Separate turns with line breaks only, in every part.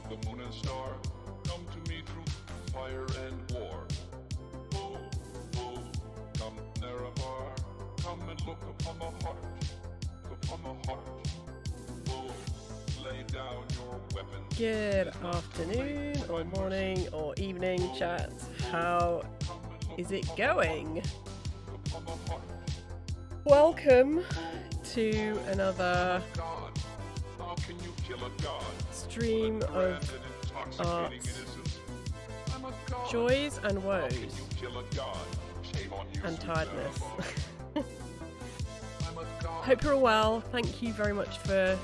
the moon and star, come to me through fire and war. Oh, oh, come Nerevar, come and look upon the heart, upon the heart. Oh, lay down your weapons.
Good afternoon, or morning, or evening, chat. How is it going? Welcome to another stream of arts, joys and woes, and tiredness. Hope you're all well. Thank you very much for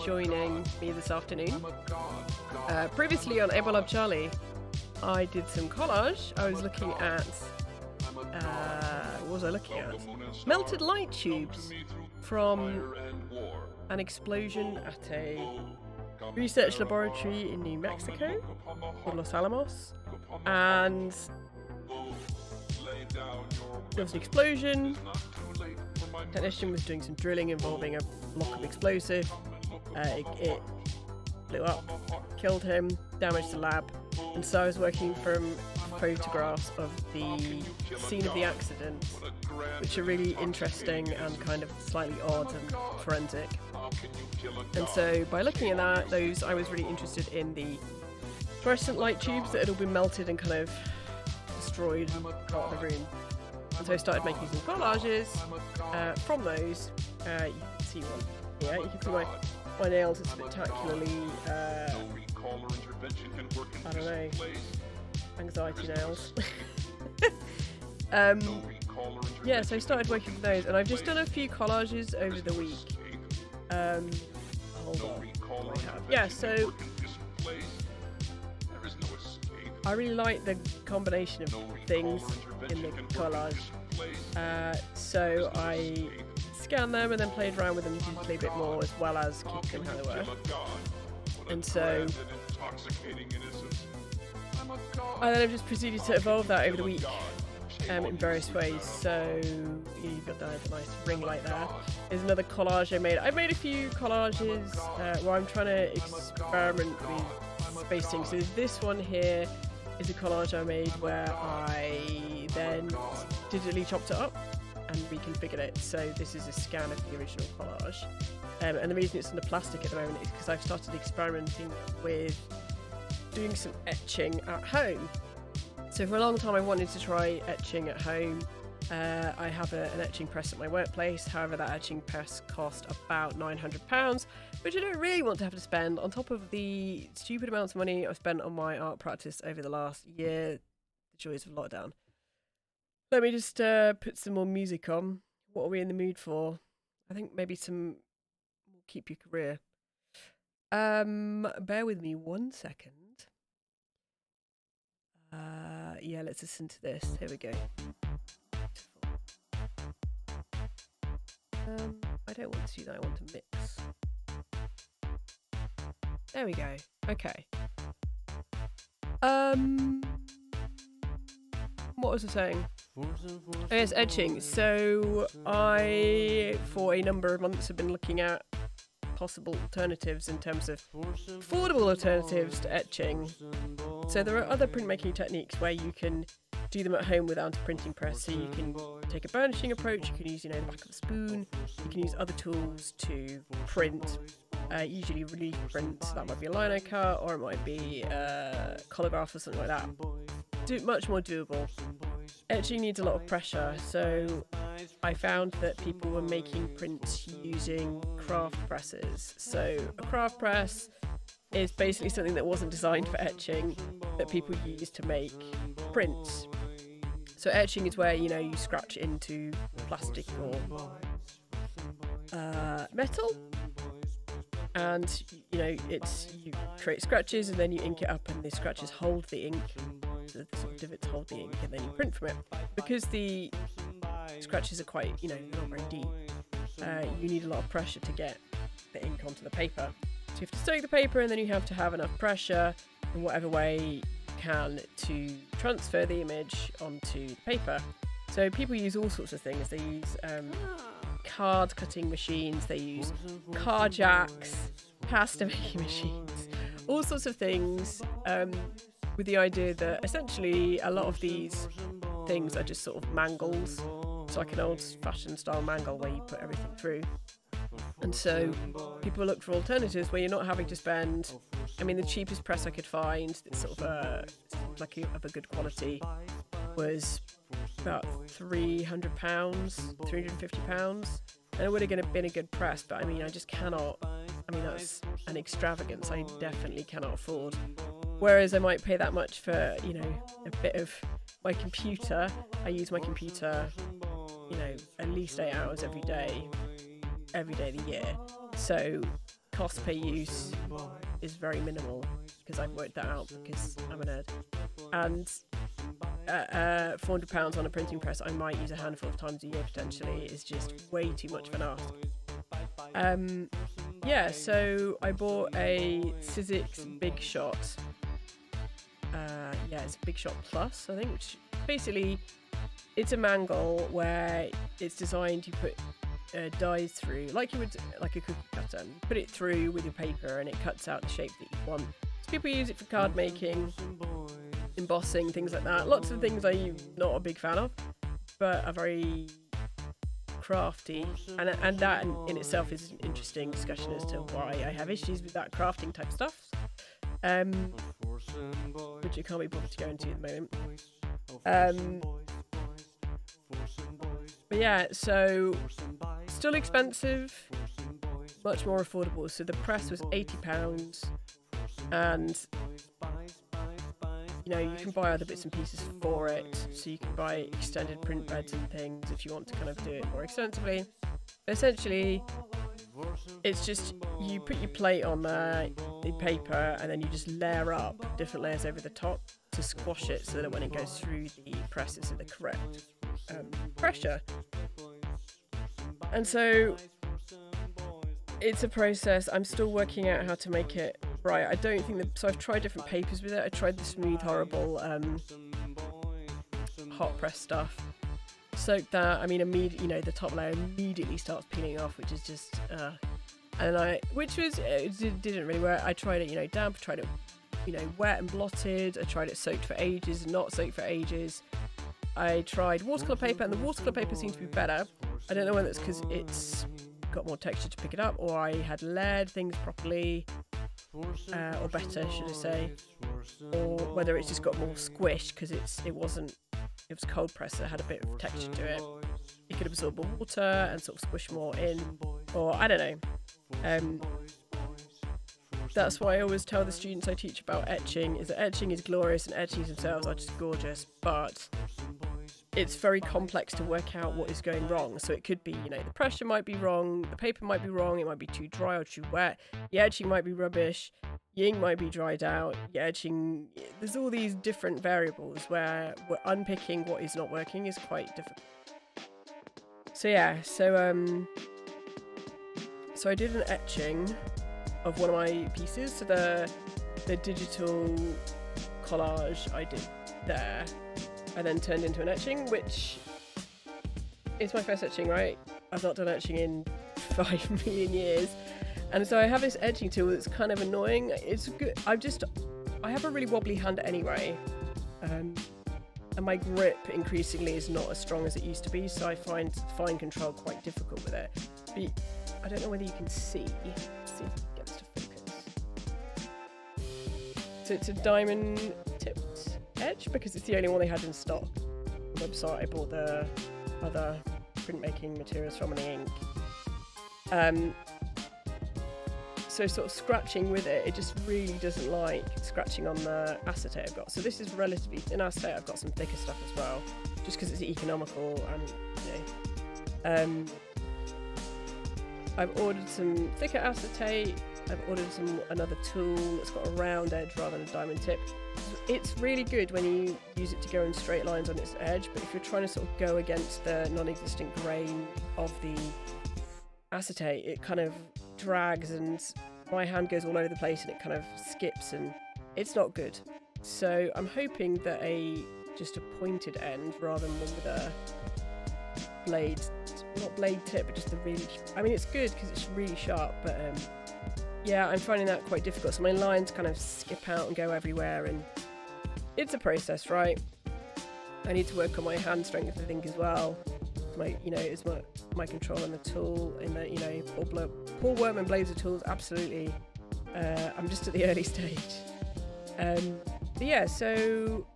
joining me this afternoon. Previously on Able Love Charlie, I did some collage. I was looking at what was I looking at? Melted light tubes from an explosion at a research laboratory in New Mexico called Los Alamos, and there was an explosion. The technician was doing some drilling involving a block of explosive. It blew up, killed him, damaged the lab, and so I was working from photographs of the scene of the accident, which are really interesting and kind of slightly odd and forensic. And so by looking at that, I was really interested in the fluorescent light tubes that had all been melted and kind of destroyed part of the room. And so I started making some collages from those. You can see one here. You can see my nails are spectacularly, I don't know, anxiety nails. Yeah, so I started working with those, and I've just done a few collages over the week. Hold on. Yeah, so I really like the combination of things in the collage. So I scanned them and then played around with them digitally a bit more, as well as keep them how they were. And so and then I've just proceeded to evolve that over the week in various ways. So you've got the nice ring light there. There's another collage I made. I've made a few collages where I'm trying to experiment with spacing. So this one here is a collage I made where I then digitally chopped it up and reconfigured it. So this is a scan of the original collage. And the reason it's under plastic at the moment is because I've started experimenting with doing some etching at home. So for a long time I wanted to try etching at home. I have an etching press at my workplace. However, that etching press cost about £900, which I don't really want to have to spend on top of the stupid amounts of money I've spent on my art practice over the last year. The joys of lockdown. Let me just put some more music on. What are we in the mood for? I think maybe some Keep Your Career. Bear with me 1 second. Yeah, let's listen to this. Here we go. I don't want to do that. I want to mix. There we go. Okay. What was I saying? Oh, yes, etching. So I, for a number of months, have been looking at possible alternatives in terms of affordable alternatives to etching. So there are other printmaking techniques where you can do them at home without a printing press. So you can take a burnishing approach, you can use, the back of a spoon, you can use other tools to print, usually relief print, so that might be a lino cut, or it might be collaggraph or something like that. Much more doable. Etching needs a lot of pressure, so I found that people were making prints using craft presses. So a craft press is basically something that wasn't designed for etching, that people use to make prints. So etching is where, you scratch into plastic or metal, and, you create scratches and then you ink it up, and the scratches hold the ink. The sort of divots hold the ink, and then you print from it. Because the scratches are quite, not very deep, you need a lot of pressure to get the ink onto the paper. So you have to soak the paper, and then you have to have enough pressure in whatever way you can to transfer the image onto the paper. So people use all sorts of things. They use card cutting machines, they use car jacks, pasta making machines, all sorts of things, with the idea that essentially a lot of these things are just sort of mangles. It's like an old-fashioned style mangle where you put everything through. And so people look for alternatives where you're not having to spend. I mean, the cheapest press I could find, that's sort of of a good quality, was about £300, £350, and it would have been a good press. But I mean, I just cannot. I mean, that's an extravagance I definitely cannot afford. Whereas I might pay that much for, you know, a bit of my computer. I use my computer, you know, at least 8 hours every day of the year. So cost per use is very minimal because I've worked that out because I'm a nerd. And £400 on a printing press I might use a handful of times a year potentially is just way too much of an ask. Yeah, so I bought a Sizzix Big Shot. Yeah, it's Big Shot Plus, I think, which basically it's a mangle where it's designed, you put dies through, like you would like a cookie cutter, and put it through with your paper and it cuts out the shape that you want. So people use it for card making, embossing, things like that. Lots of things I'm not a big fan of, but are very crafty, and that in itself is an interesting discussion as to why I have issues with that crafting type stuff, which I can't be bothered to go into at the moment. But yeah, so still expensive, much more affordable. So the press was £80, and you know, you can buy other bits and pieces for it. So you can buy extended print beds and things if you want to kind of do it more extensively. But essentially, it's just you put your plate on the paper and then you just layer up different layers over the top to squash it so that when it goes through the press it's at the correct pressure. And so it's a process. I'm still working out how to make it right. I don't think that, so I've tried different papers with it. I tried the smooth horrible hot press stuff, soaked that. I mean, immediately, you know, the top layer immediately starts peeling off, which is just and it didn't really work. I tried it, you know, damp, tried it, you know, wet and blotted. I tried it soaked for ages, not soaked for ages. I tried watercolour paper, and the watercolour paper seems to be better. I don't know whether it's because it's got more texture to pick it up, or I had layered things properly, or better, should I say, or whether it's just got more squish because it was cold press, so it had a bit of texture to it. It could absorb more water and sort of squish more in, or I don't know. That's why I always tell the students I teach about etching, is that etching is glorious and etchings themselves are just gorgeous, but it's very complex to work out what is going wrong. So it could be, you know, the pressure might be wrong, the paper might be wrong, it might be too dry or too wet, the etching might be rubbish, the ink might be dried out, the etching, there's all these different variables where unpicking what is not working is quite difficult. So yeah, so I did an etching of one of my pieces, so the digital collage I did there, I then turned into an etching, which is my first etching, right? I've not done etching in 5 million years, and so I have this etching tool that's kind of annoying. It's good. I have a really wobbly hand anyway, and my grip increasingly is not as strong as it used to be, so I find fine control quite difficult with it. But I don't know whether you can see. Let's see if it gets to focus. So it's a diamond tipped edge because it's the only one they had in stock. On the website I bought the other printmaking materials from and the ink. So sort of scratching with it, it just really doesn't like scratching on the acetate I've got. So this is relatively thin acetate. I've got some thicker stuff as well, just because it's economical and, you know. I've ordered some thicker acetate. I've ordered another tool that's got a round edge rather than a diamond tip. It's really good when you use it to go in straight lines on its edge, but if you're trying to sort of go against the non-existent grain of the acetate, it kind of drags and my hand goes all over the place and it kind of skips and it's not good. So I'm hoping that just a pointed end rather than one with a blade, not blade tip, but just a really, I mean it's good because it's really sharp, but yeah, I'm finding that quite difficult. So my lines kind of skip out and go everywhere, and it's a process, right? I need to work on my hand strength, I think, as well. My, you know, is my control on the tool, in that, you know, Paul Workman Blazer tools, absolutely. I'm just at the early stage. But yeah, so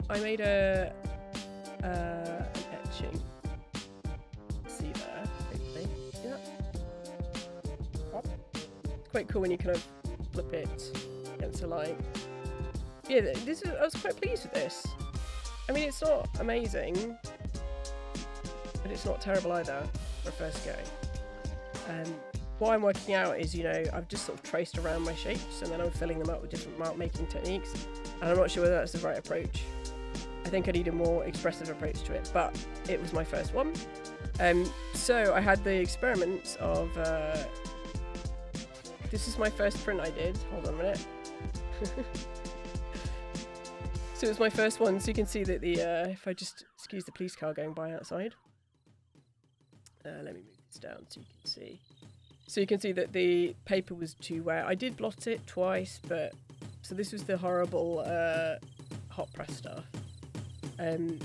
I made an etching. See there, hopefully. Yeah. It's quite cool when you kind of flip it against the light. Yeah, I was quite pleased with this. I mean, it's not amazing, but it's not terrible either for a first go. What I'm working out is, you know, I've just sort of traced around my shapes and then I'm filling them up with different mark making techniques, and I'm not sure whether that's the right approach. I think I need a more expressive approach to it, but it was my first one. So I had the experiment of, this is my first print I did, hold on a minute. So it was my first one, so you can see that the, if I just excuse the police car going by outside. Let me move this down so you can see. So you can see that the paper was too wet. I did blot it twice, but, so this was the horrible hot press stuff. I mean,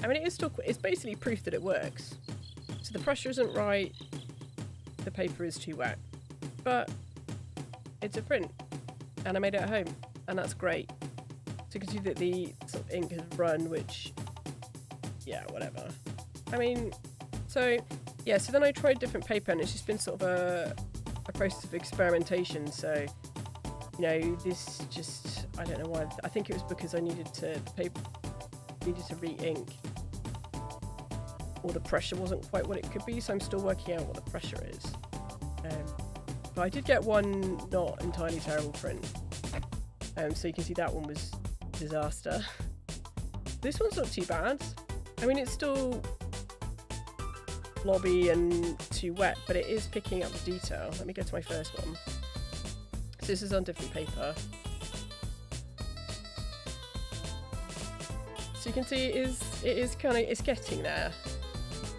it's basically proof that it works. So the pressure isn't right, the paper is too wet, but it's a print, and I made it at home, and that's great. So you can see that the sort of ink has run, which, yeah, whatever. I mean, so, yeah, so then I tried different paper, and it's just been sort of a process of experimentation. So, you know, this just, I don't know why, I think it was because I needed to, the paper needed to re-ink, or the pressure wasn't quite what it could be, so I'm still working out what the pressure is. But I did get one not entirely terrible print. So you can see that one was disaster. This one's not too bad. I mean, it's still blobby and too wet, but it is picking up the detail. Let me go to my first one. So this is on different paper. So you can see it is kind of, it's getting there,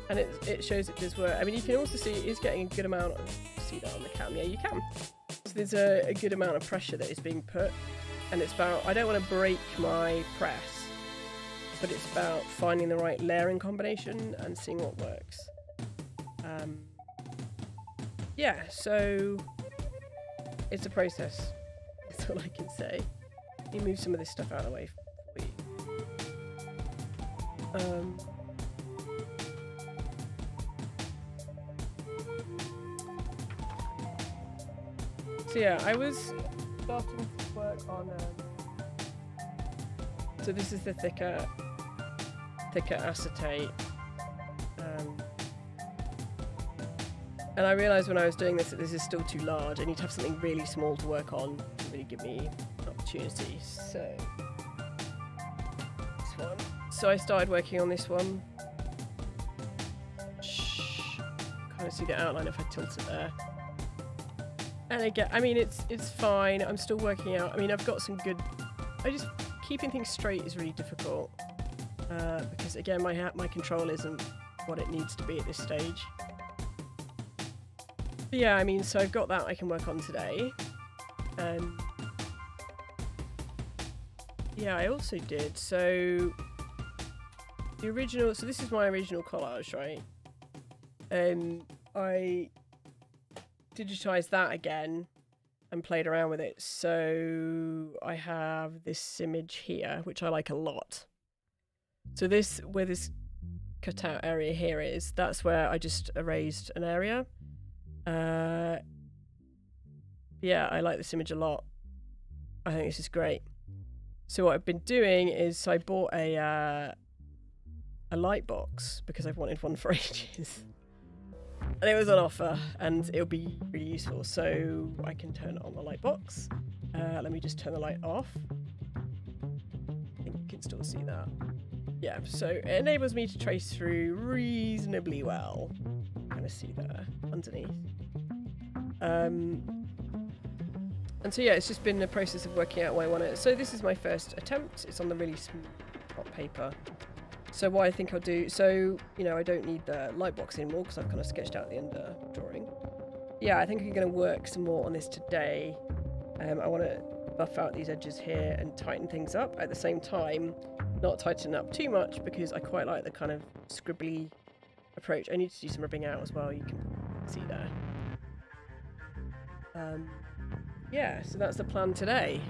and it shows it does work. I mean, you can also see it is getting a good amount of, see that on the cam, yeah, you can. So there's a good amount of pressure that is being put, and it's about, I don't want to break my press, but it's about finding the right layering combination and seeing what works. Yeah, so it's a process. That's all I can say. Let me move some of this stuff out of the way for you. So yeah, I was starting to work on. So this is the thicker acetate. And I realised when I was doing this that this is still too large. I need to have something really small to work on to really give me an opportunity. So this one. So I started working on this one. Kind of see the outline if I tilt it there. And again, I mean, it's fine. I'm still working out. I mean, I've got some good. Keeping things straight is really difficult because again, my control isn't what it needs to be at this stage. But yeah, I mean, so I've got that I can work on today. Yeah, I also did, so the original, so this is my original collage, right? I digitized that again and played around with it. So I have this image here, which I like a lot. So this, where this cutout area here is, that's where I just erased an area. Yeah, I like this image a lot. I think this is great. So what I've been doing is I bought a light box because I've wanted one for ages. And it was on offer and it'll be really useful. So I can turn on the light box. Let me just turn the light off. I think you can still see that. Yeah, so it enables me to trace through reasonably well. Kind of see there underneath. And so yeah, it's just been a process of working out what I want it. So this is my first attempt. It's on the really small paper. So what I think I'll do, so, you know, I don't need the light box anymore because I've kind of sketched out the under drawing. yeah, I think I'm going to work some more on this today. I want to buff out these edges here and tighten things up at the same time. Not tighten up too much because I quite like the kind of scribbly approach. I need to do some ribbing out as well, you can see there. Yeah, so that's the plan today.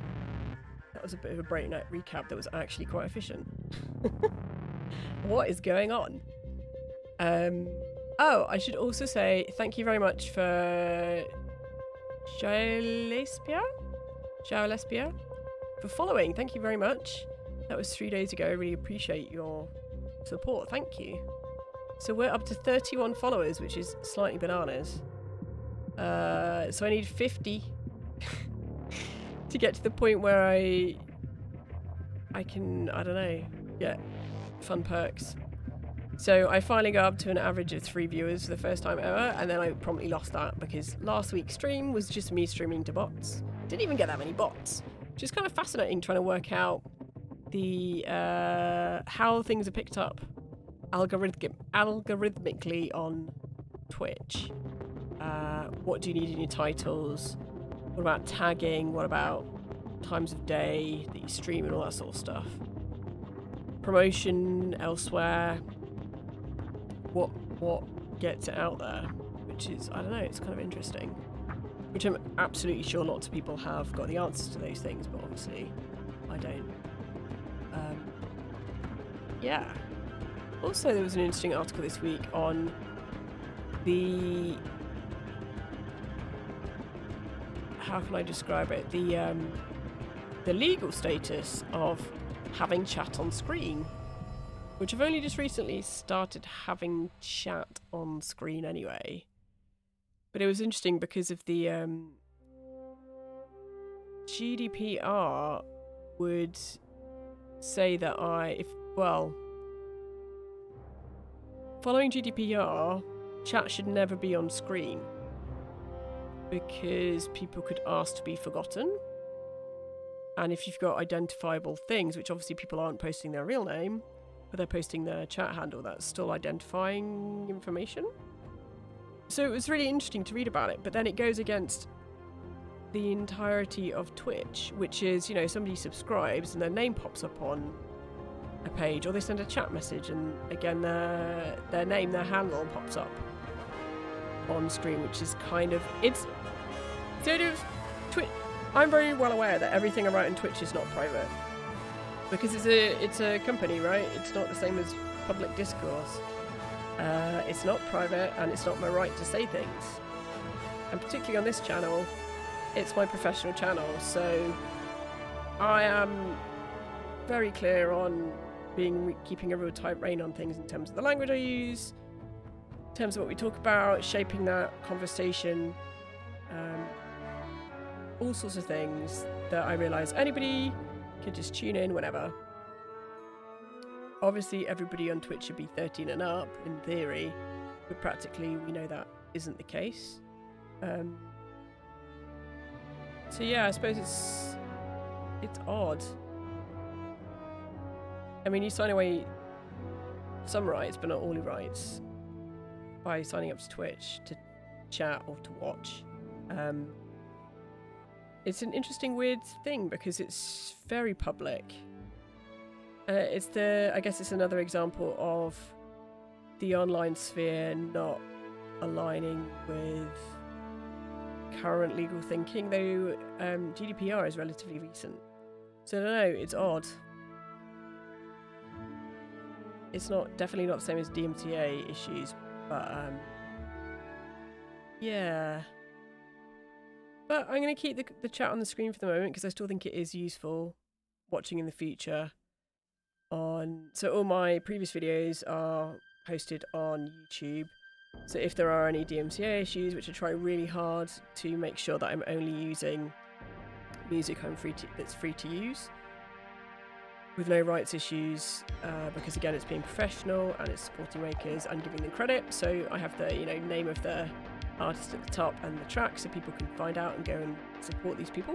That was a bit of a breakneck recap that was actually quite efficient. What is going on? Oh, I should also say thank you very much for Jalespia for following. Thank you very much. That was 3 days ago. I really appreciate your support. Thank you. So we're up to 31 followers, which is slightly bananas. So I need 50 to get to the point where I can, I don't know, get fun perks. So I finally got up to an average of 3 viewers for the first time ever, and then I promptly lost that because last week's stream was just me streaming to bots. Didn't even get that many bots, which is kind of fascinating trying to work out the how things are picked up algorithmically on Twitch. What do you need in your titles? What about tagging? What about times of day that you stream and all that sort of stuff? Promotion elsewhere. What gets it out there? Which is, I don't know, it's kind of interesting. Which I'm absolutely sure lots of people have got the answers to those things, but obviously I don't. Yeah. Also, there was an interesting article this week on the... how can I describe it? The legal status of having chat on screen, which I've only just recently started having chat on screen anyway. But it was interesting because of the GDPR would say that following GDPR, chat should never be on screen because people could ask to be forgotten. And if you've got identifiable things, which obviously people aren't posting their real name, but they're posting their chat handle, that's still identifying information. So it was really interesting to read about it, but then it goes against the entirety of Twitch, which is, you know, somebody subscribes and their name pops up on a page, or they send a chat message and again their name, their handle pops up on screen, which is kind of, it's sort of Twitch. I'm very well aware that everything I write on Twitch is not private because it's a company, right? It's not the same as public discourse. It's not private and it's not my right to say things. And particularly on this channel, it's my professional channel, so I am very clear on keeping a real tight rein on things in terms of the language I use, in terms of what we talk about, shaping that conversation, all sorts of things that I realise anybody could just tune in whenever. Obviously everybody on Twitch should be 13 and up in theory, but practically we know that isn't the case. So yeah, I suppose it's odd. I mean, you sign away some rights, but not all your rights, by signing up to Twitch to chat or to watch. It's an interesting, weird thing because it's very public. I guess it's another example of the online sphere not aligning with current legal thinking, though GDPR is relatively recent. So I don't know, it's odd. It's definitely not the same as DMCA issues, but yeah. But I'm going to keep the chat on the screen for the moment because I still think it is useful watching in the future. So all my previous videos are posted on YouTube. So if there are any DMCA issues, which I try really hard to make sure that I'm only using music that's free to use, with no rights issues, because again it's being professional and it's supporting makers and giving them credit. So I have the name of the artist at the top and the track so people can find out and go and support these people.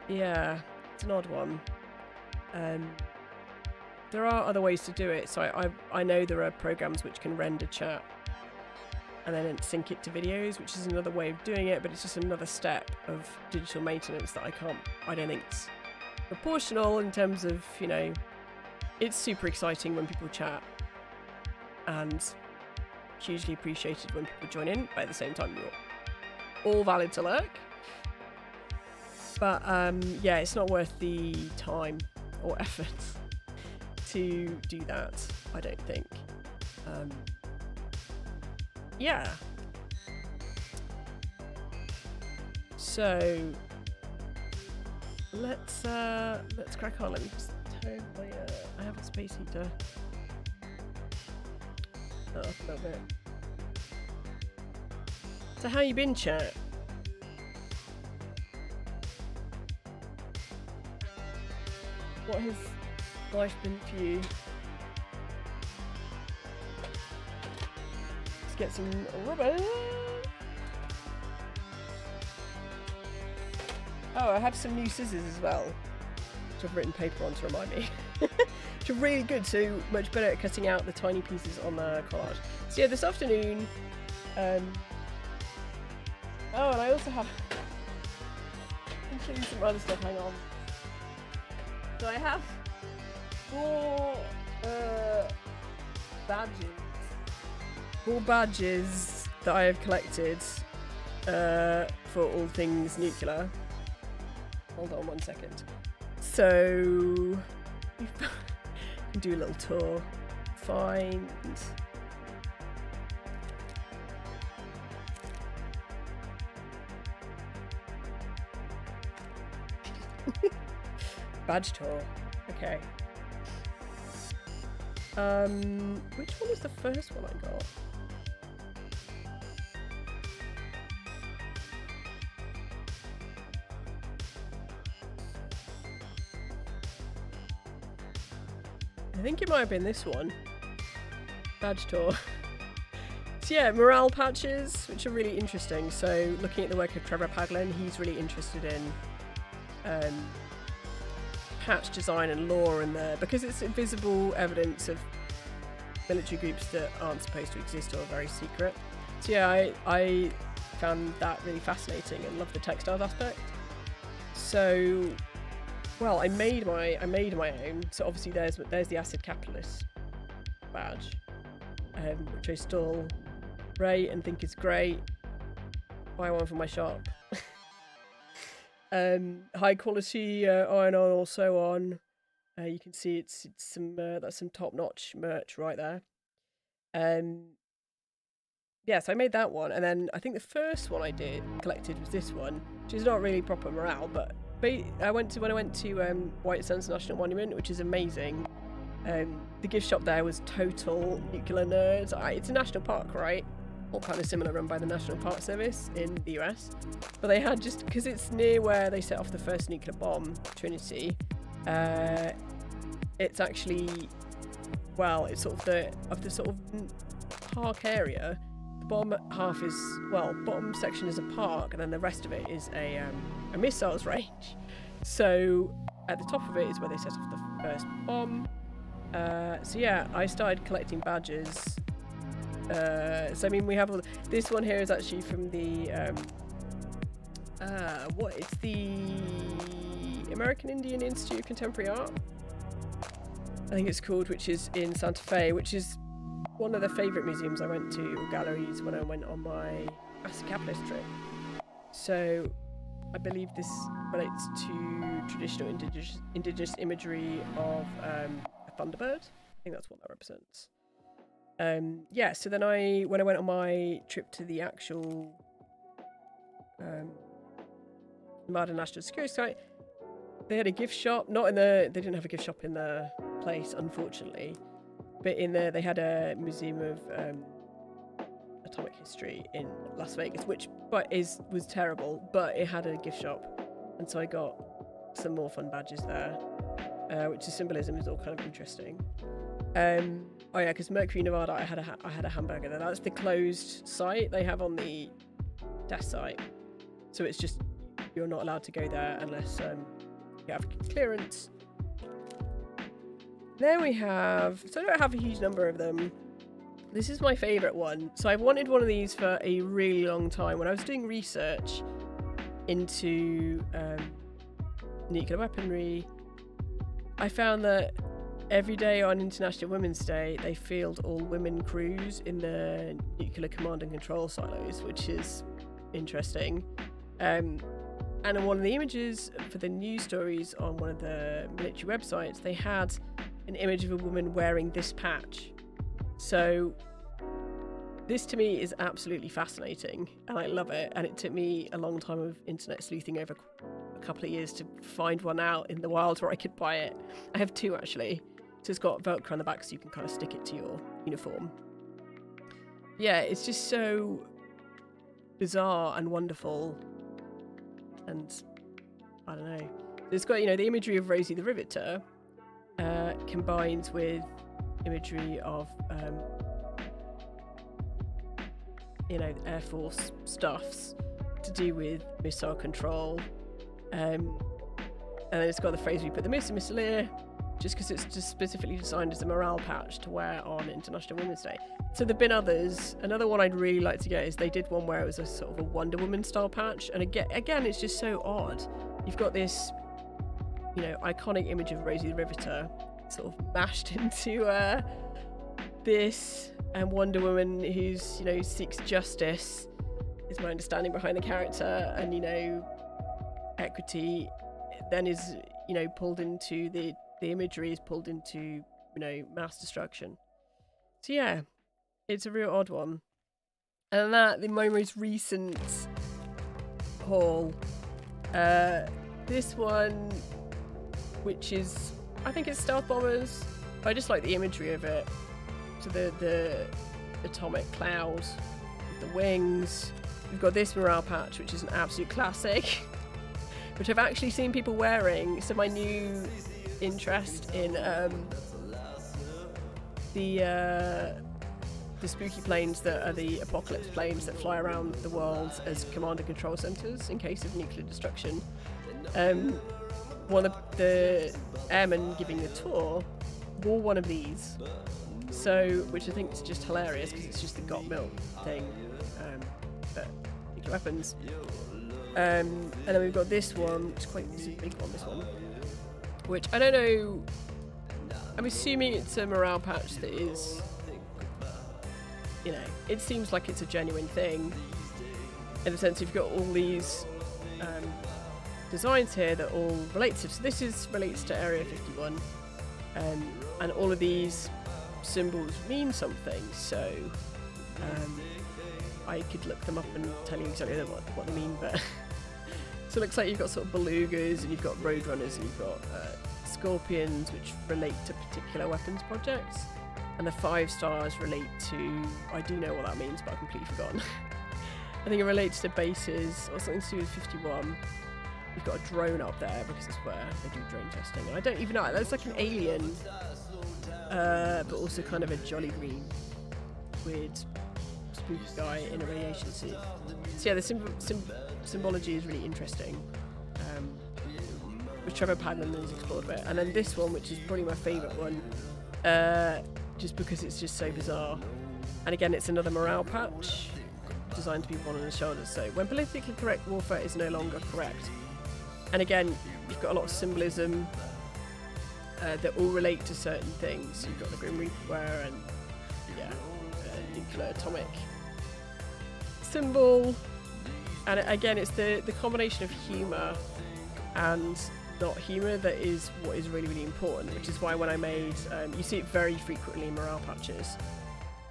Yeah, it's an odd one. There are other ways to do it. So I know there are programs which can render chat and then sync it to videos, which is another way of doing it, but it's just another step of digital maintenance that I don't think it's proportional in terms of, you know, it's super exciting when people chat and hugely appreciated when people join in, but at the same time you're all valid to lurk. But yeah, it's not worth the time or effort to do that, I don't think. Yeah. So let's crack on. Let me just turn my I have a space heater. Oh, a little bit. So how you been, chat? What has life been for you? Let's get some rubber. Oh, I have some new scissors as well, which I've written paper on to remind me. Which are really good, so much better at cutting out the tiny pieces on the collage. So yeah, this afternoon, oh, and I also have, I'll show you some other stuff, hang on. So I have 4 badges that I have collected for all things nuclear. Hold on 1 second. So we can do a little tour. Find badge tour. Okay. Which one was the first one I got? I think it might have been this one. Badge tour. So yeah, morale patches, which are really interesting. So looking at the work of Trevor Paglin, he's really interested in patch design and lore in there, because it's visible evidence of military groups that aren't supposed to exist or are very secret. So yeah, I found that really fascinating and love the textiles aspect. So, well, I made my own. So obviously there's the Acid Capitalist badge, which I still rate and think is great. Buy one for my shop. High quality iron on, also on. You can see it's some that's some top notch merch right there. Yeah, so I made that one, and then I think the first one I collected was this one, which is not really proper morale, but when I went to White Sands National Monument, which is amazing. The gift shop there was total nuclear nerds. It's a national park, right? All kind of similar, run by the National Park Service in the US. But they had, just because it's near where they set off the first nuclear bomb, Trinity, it's actually, well, it's sort of the sort of park area. The bottom half is, well, bottom section is a park, and then the rest of it is a missiles range. So at the top of it is where they set off the first bomb. So yeah, I started collecting badges. So I mean, we have all this one here is actually from the it's the American Indian Institute of Contemporary Art, I think it's called, which is in Santa Fe, which is one of the favourite museums I went to, or galleries, when I went on my Acid Capitalist trip. So I believe this relates to traditional indigenous imagery of a thunderbird. I think that's what that represents. Yeah, so then when I went on my trip to the actual Nevada National Security Site, they had a gift shop. They didn't have a gift shop in the place, unfortunately, but in there they had a museum of atomic history in Las Vegas, which was terrible, but it had a gift shop, and so I got some more fun badges there, which is symbolism is all kind of interesting. Oh yeah, because Mercury, Nevada, I had a hamburger there. That's the closed site they have on the test site, so it's just you're not allowed to go there unless you have clearance. There we have. So I don't have a huge number of them. This is my favourite one. So I've wanted one of these for a really long time. When I was doing research into nuclear weaponry, I found that every day on International Women's Day, they field all women crews in the nuclear command and control silos, which is interesting. And in one of the images for the news stories on one of the military websites, they had an image of a woman wearing this patch. So this to me is absolutely fascinating and I love it. And it took me a long time of internet sleuthing over a couple of years to find one out in the wild where I could buy it. I have two actually. So it's got Velcro on the back so you can kind of stick it to your uniform. Yeah, it's just so bizarre and wonderful. And I don't know. It's got, you know, the imagery of Rosie the Riveter combined with imagery of, you know, Air Force stuffs to do with missile control. And then it's got the phrase "we put the missileer," just because it's just specifically designed as a morale patch to wear on International Women's Day. So there've been others. Another one I'd really like to get is they did one where it was a sort of a Wonder Woman style patch, and again it's just so odd. You've got this, you know, iconic image of Rosie the Riveter sort of mashed into this Wonder Woman who's, you know, seeks justice, is my understanding behind the character, and, you know, equity then is, you know, pulled into the imagery is pulled into, you know, mass destruction. So yeah, it's a real odd one. And that, my most recent haul, this one, which is, I think it's stealth bombers. I just like the imagery of it. So the atomic cloud with the wings. We've got this morale patch, which is an absolute classic, which I've actually seen people wearing. So my new interest in the spooky planes that are the apocalypse planes that fly around the world as command and control centres in case of nuclear destruction. One of the airmen giving the tour wore one of these, so, which I think is just hilarious because it's just the got milk thing, but nuclear weapons. And then we've got this one, which is a big one, this one, which I don't know, I'm assuming it's a morale patch that is, you know, it seems like it's a genuine thing, in the sense you've got all these designs here that all relate to. So this relates to Area 51, and all of these symbols mean something, so I could look them up and tell you exactly what they mean, but so it looks like you've got sort of belugas, and you've got roadrunners, and you've got scorpions, which relate to particular weapons projects, and the 5 stars relate to, I do know what that means, but I've completely forgotten. I think it relates to bases or something to do with 51. We've got a drone up there because it's where they do drone testing, and I don't even know, that's like an alien, but also kind of a jolly green weird spooky guy in a radiation suit. So yeah, the symbology is really interesting, which Trevor Padman has explored a bit. And then this one, which is probably my favourite one, just because it's just so bizarre. And again, it's another morale patch designed to be worn on the shoulders. So when politically correct warfare is no longer correct. And again, you've got a lot of symbolism that all relate to certain things. You've got the Grim Reaper and nuclear atomic symbol. And again, it's the combination of humour and not humour that is what is really, really important, which is why when I made, you see it very frequently in morale patches,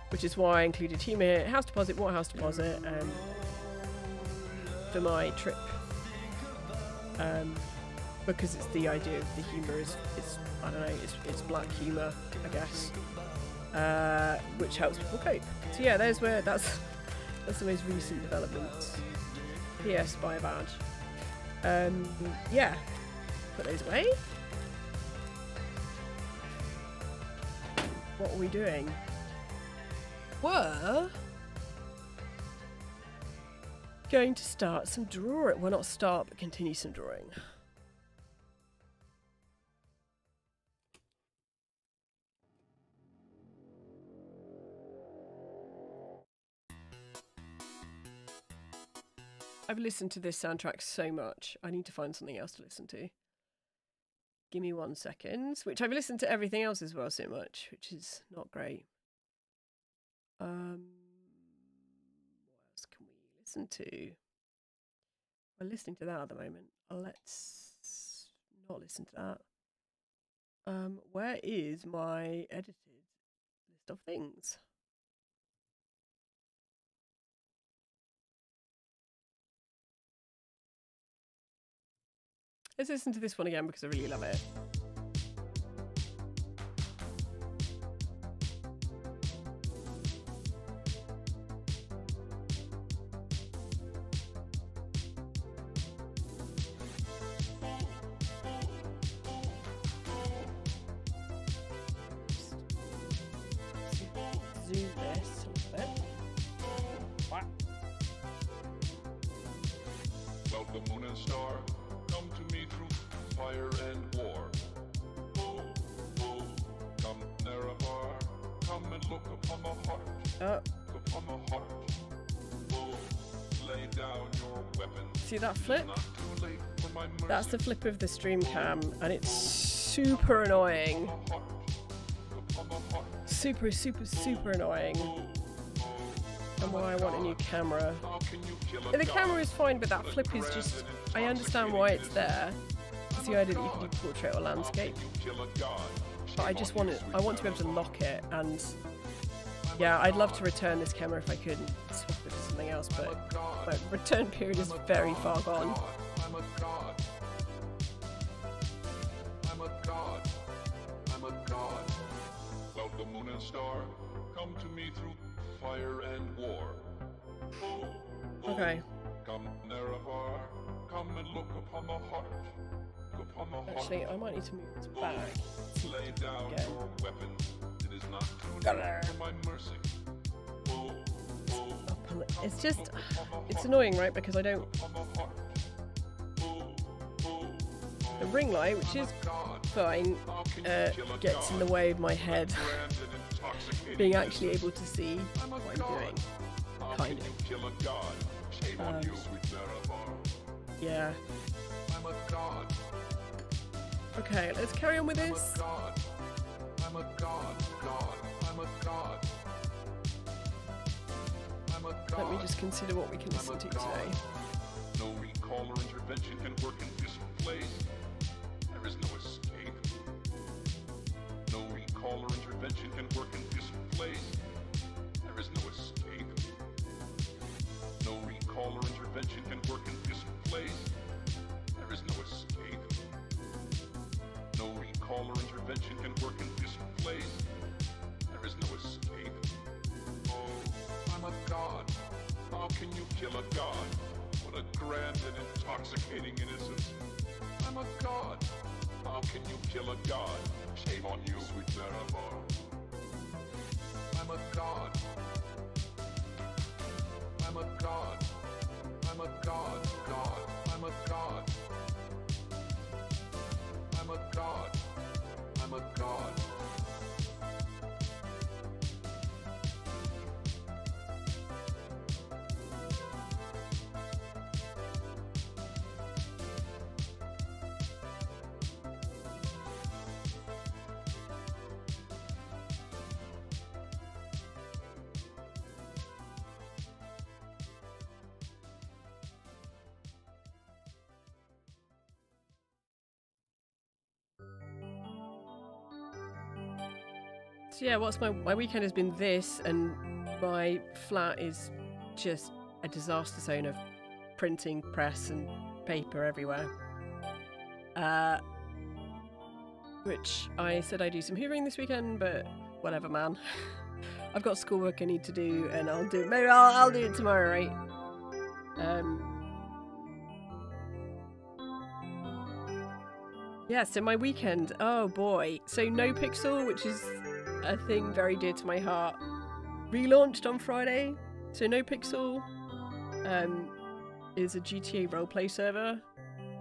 which is why I included humour here. House deposit, what house deposit, for my trip. Because it's the idea of the humour is, I don't know, it's black humour, I guess, which helps people cope. So yeah, that's the most recent development. PS buy a badge. Yeah, put those away. What are we doing? We're going to start some drawing. Well, not start, but continue some drawing. I've listened to this soundtrack so much. I need to find something else to listen to. Give me 1 second. Which I've listened to everything else as well so much, which is not great. What else can we listen to? We're listening to that at the moment. Let's not listen to that. Where is my edited list of things? Let's listen to this one again because I really love it. Zoom this a little bit. Wow.
Well, the moon and star come to me through fire and war. Oh, oh, come Nerevar, come and look upon the heart. Look upon the heart. Oh, lay down your weapons.
See that flip?
Not too late for my mercy.
That's the flip of the stream cam, and it's super annoying. Super, super, super annoying. And why I want a new camera. The camera is fine, but that flip is just... I understand why it's there. It's the idea that you can do portrait or landscape. But I just want it... I want to be able to lock it, and... Yeah, I'd love to return this camera if I could and swap it for something else, but my return period is very far gone.
I'm a god. I'm a god. I'm a god. Well, the moon and star come to me through fire and war. Oh, oh,
Okay.
come Nerevar, come and look upon the heart. Look upon the heart.
Actually, I might need to move this back.
Lay down
Again.
your weapons. It is not too late for my mercy. Oh, oh,
Up on the- It's just... It's annoying, right? Because I don't...
upon the heart. Oh, oh,
The ring light, which is fine, gets in the way of my head
grand and intoxicating.
being actually able to see what I'm doing.
How
Kind
can
of.
you kill a god? Shame on you, sweet Nerevar.
Yeah.
I'm a god.
Okay, let's carry on with this.
God. I'm a god. God. I'm a god. I'm a god.
Let me just consider what we can listen to today.
No recall or intervention can work in this place. There is no escape. No recall or intervention can work in this place. There is no escape. No recall or intervention can work in this place. There is no escape. No recall or intervention can work in this place. There is no escape. Oh, I'm a god. How can you kill a god? What a grand and intoxicating innocence. I'm a god. How can you kill a god? Shame on you, sweet Nerevar. I'm a god. I'm a god. I'm a god. God. I'm a god. I'm a god. I'm a god.
So yeah, what's my weekend has been this, and my flat is just a disaster zone of printing press and paper everywhere. Which I said I'd do some hoovering this weekend, but whatever, man. I've got schoolwork I need to do, and I'll do it. Maybe I'll do it tomorrow, right? Yeah, so my weekend, oh boy. So No Pixel, which is a thing very dear to my heart, relaunched on Friday. So No Pixel is a GTA roleplay server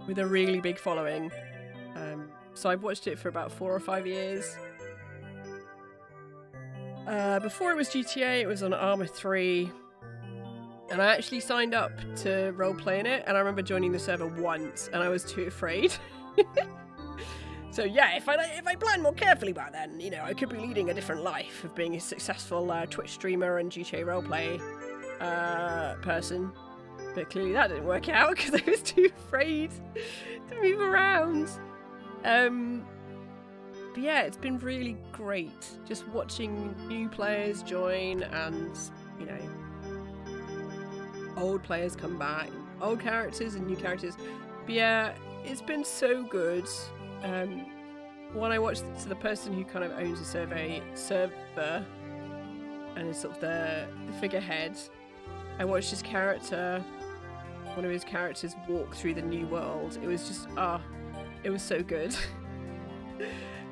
with a really big following. So I've watched it for about 4 or 5 years. Before it was GTA, it was on Arma 3. And I actually signed up to roleplay in it, and I remember joining the server once, and I was too afraid. So yeah, if I planned more carefully back then, you know, I could be leading a different life of being a successful Twitch streamer and GTA roleplay person. But clearly that didn't work out because I was too afraid to move around. But yeah, it's been really great just watching new players join and, you know, old players come back, old characters and new characters. But yeah, it's been so good. When I watched the person who kind of owns the server and is sort of the figurehead, I watched his character, one of his characters, walk through the new world. It was just, it was so good.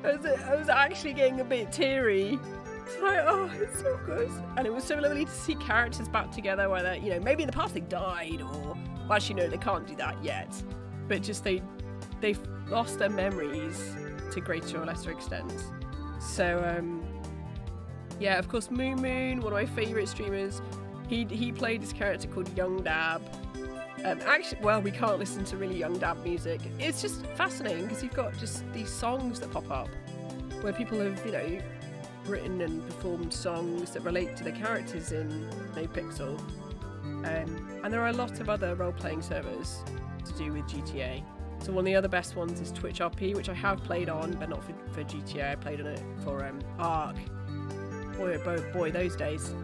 I was actually getting a bit teary. It's like, oh, it's so good. And it was so lovely to see characters back together where they, you know, maybe in the past they died, or, well, actually no, they can't do that yet. But just they've lost their memories to greater or lesser extent. So, yeah, of course, Moon, one of my favourite streamers, he played this character called Young Dab. Actually, well, we can't listen to really Young Dab music. It's just fascinating because you've got just these songs that pop up where people have, you know, written and performed songs that relate to the characters in No Pixel. And there are a lot of other role-playing servers to do with GTA. So one of the other best ones is Twitch RP, which I have played on, but not for GTA. I played on it for Ark. Boy, those days.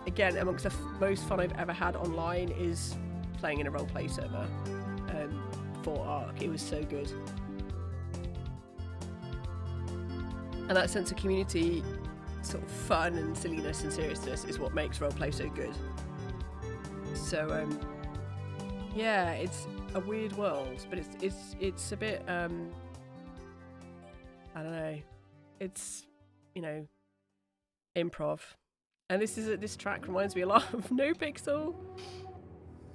Again, amongst the most fun I've ever had online is playing in a roleplay server for Ark. It was so good. And that sense of community, sort of fun and silliness and seriousness is what makes roleplay so good. So, yeah, it's a weird world, but it's a bit, I don't know, it's, you know, improv. And this track reminds me a lot of No Pixel,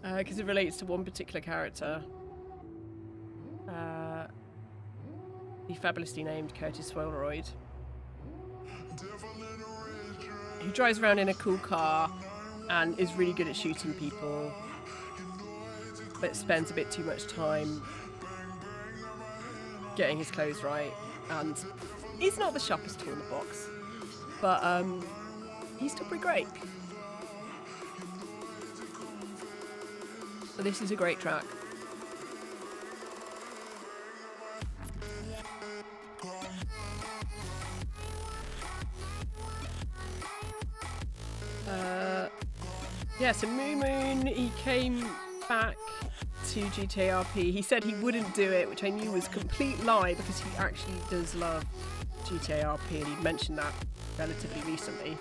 because it relates to one particular character, the fabulously named Curtis Swelleroyd, who drives around in a cool car and is really good at shooting people, but spends a bit too much time getting his clothes right, and he's not the sharpest tool in the box, but he's still pretty great. So this is a great track. Yeah, so Moon, he came back to GTA RP. He said he wouldn't do it, which I knew was a complete lie because he actually does love GTA RP, and he mentioned that relatively recently.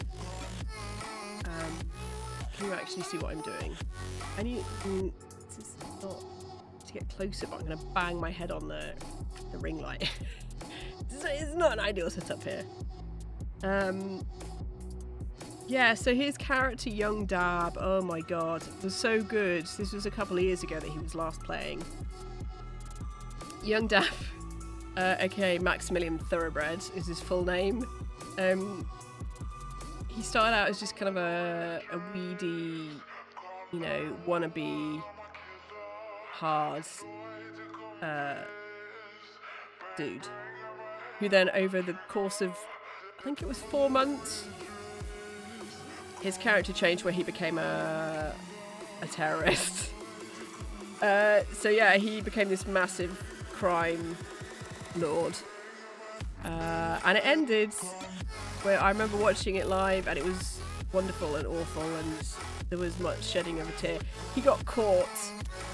Can you actually see what I'm doing? I need this is not to get closer, but I'm going to bang my head on the ring light. It's not an ideal setup here. Yeah, so his character Young Dab, oh my god, was so good. This was a couple of years ago that he was last playing. Young Dab, aka Maximilian Thoroughbred is his full name. He started out as just kind of a weedy, you know, wannabe, hard dude, who then over the course of, I think it was 4 months, his character changed where he became a terrorist. So yeah, he became this massive crime lord. And it ended where I remember watching it live, and it was wonderful and awful, and there was much shedding of a tear. He got caught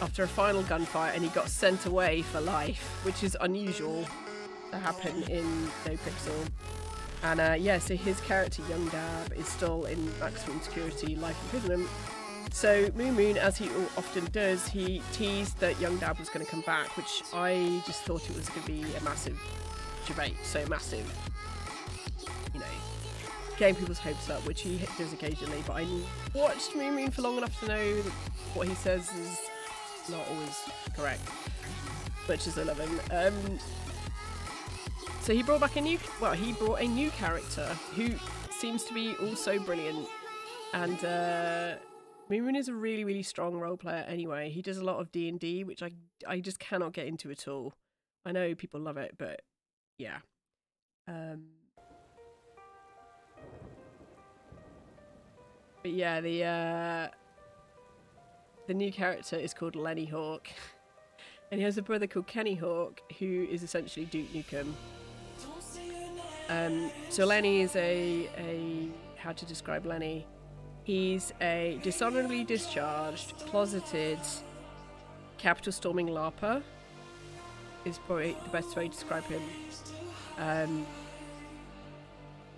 after a final gunfight, and he got sent away for life, which is unusual to happen in No Pixel. And yeah, so his character Young Dab is still in maximum security, life imprisonment. So Moon, as he often does, he teased that Young Dab was going to come back, which I just thought it was going to be a massive debate, so massive, you know, getting people's hopes up, which he does occasionally. But I watched Moon for long enough to know that what he says is not always correct, much as I love him. So he brought back a new character who seems to be also brilliant, and Moomin is a really, really strong role player anyway. He does a lot of D&D, which I just cannot get into at all. I know people love it, but yeah. But yeah, the new character is called Lenny Hawk. And he has a brother called Kenny Hawk, who is essentially Duke Nukem. So Lenny is how to describe Lenny? He's a dishonorably discharged, closeted, capital storming LARPer, is probably the best way to describe him.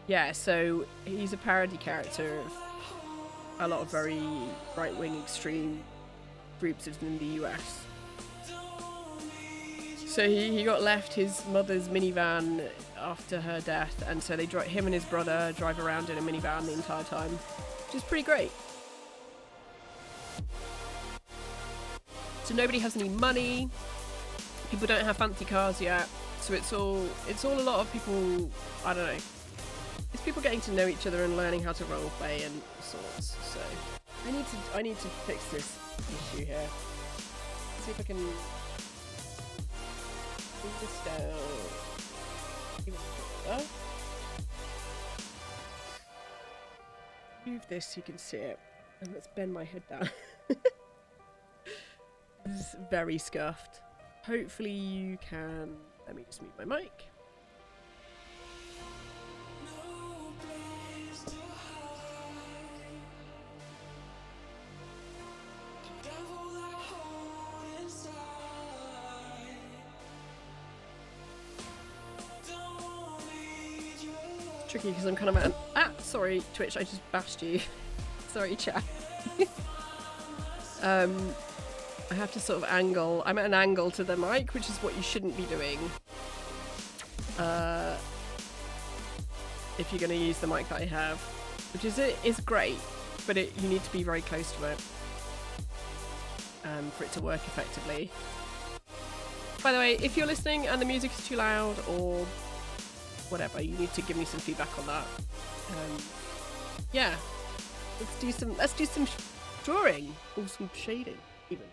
Yeah, so he's a parody character of a lot of very right-wing extreme groups in the US. So he got left his mother's minivan after her death, and so him and his brother drive around in a minivan the entire time, which is pretty great. So nobody has any money, people don't have fancy cars yet, so it's all a lot of people, I don't know, it's people getting to know each other and learning how to roleplay and sorts. So I need to fix this issue here. See if I can move this down. Move this so you can see it, and let's bend my head down. This is very scuffed. Hopefully you can. Let me just mute my mic. Tricky because I'm kind of at sorry Twitch, I just bashed you. Sorry chat. I have to sort of I'm at an angle to the mic, which is what you shouldn't be doing if you're going to use the mic that I have, which is great, but you need to be very close to it for it to work effectively. By the way, if you're listening and the music is too loud or whatever, you need to give me some feedback on that. Yeah, let's do some drawing or some shading even.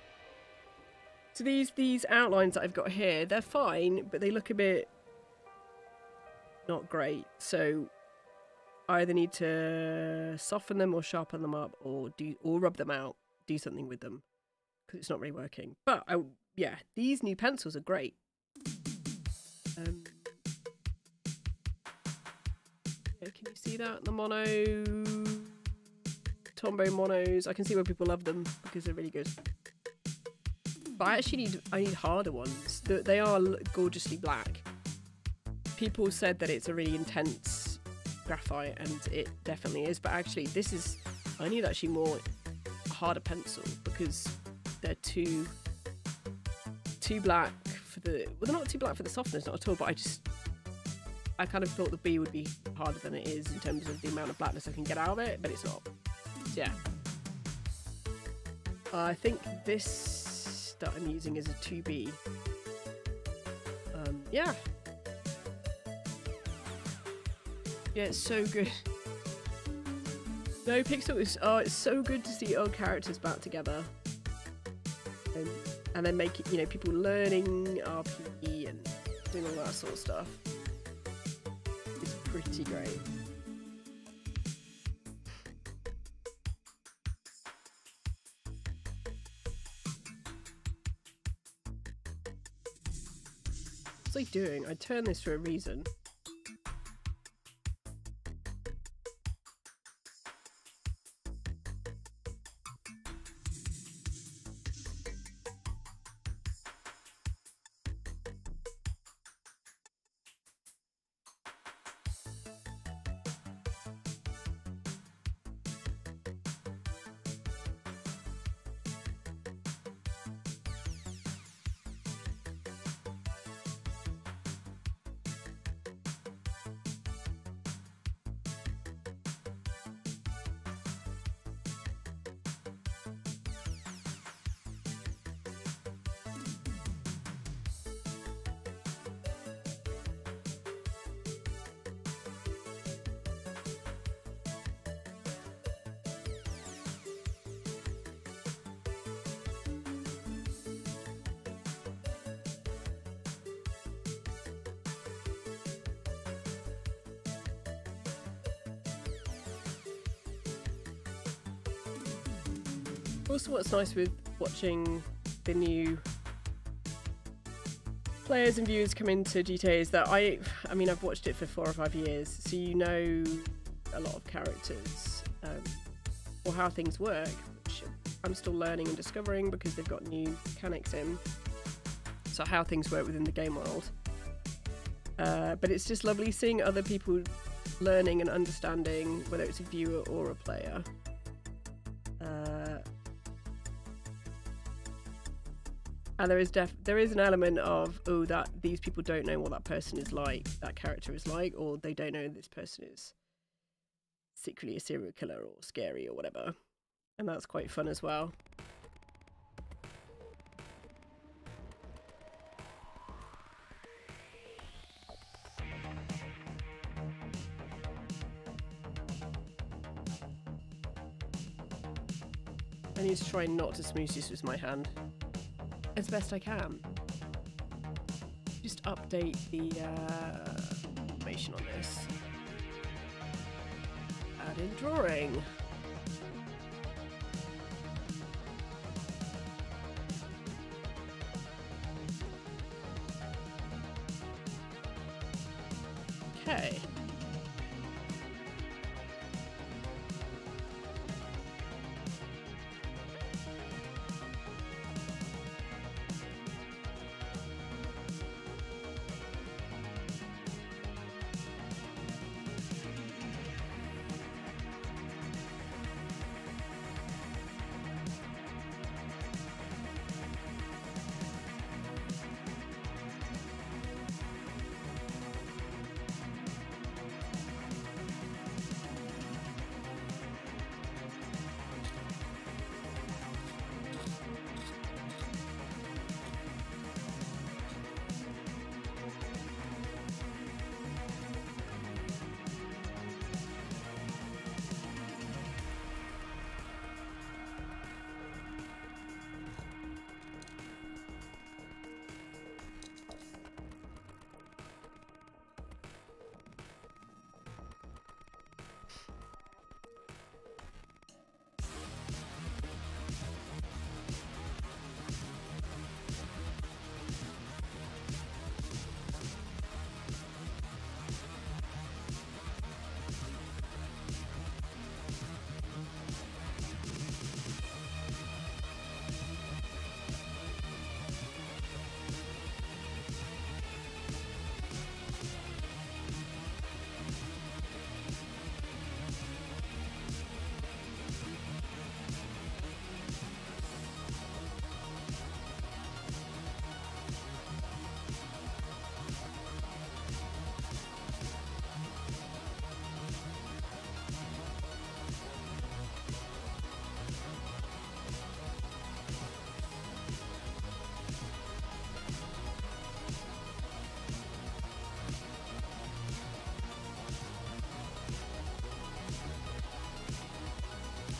So these outlines that I've got here, they're fine, but they look a bit not great. So I either need to soften them or sharpen them up or rub them out, do something with them, because it's not really working. But yeah, these new pencils are great. Can you see that? The mono Tombow monos. I can see why people love them because they're really good. But I need harder ones. They are gorgeously black. People said that it's a really intense graphite, and it definitely is. But actually, I need actually more harder pencil because they're too black for the. Well, they're not too black for the softness, not at all. But I kind of thought the B would be harder than it is in terms of the amount of blackness I can get out of it, but it's not. So yeah. I think this that I'm using is a 2B. Yeah. Yeah, it's so good. No, Pixel is... Oh, it's so good to see old characters back together. And then making, people learning RP and doing all that sort of stuff. It's pretty great. What's I doing? I turned this for a reason. Also, what's nice with watching the new players and viewers come into GTA is that I mean, I've watched it for 4 or 5 years, so you know a lot of characters or how things work, which I'm still learning and discovering because they've got new mechanics in. So how things work within the game world. But it's just lovely seeing other people learning and understanding, whether it's a viewer or a player. And there is an element of, oh, that these people don't know what that person is like, that character is like, or they don't know this person is secretly a serial killer or scary or whatever. And that's quite fun as well. I need to try not to smooth this with my hand as best I can. Just update the information on this. Add in drawing. Okay.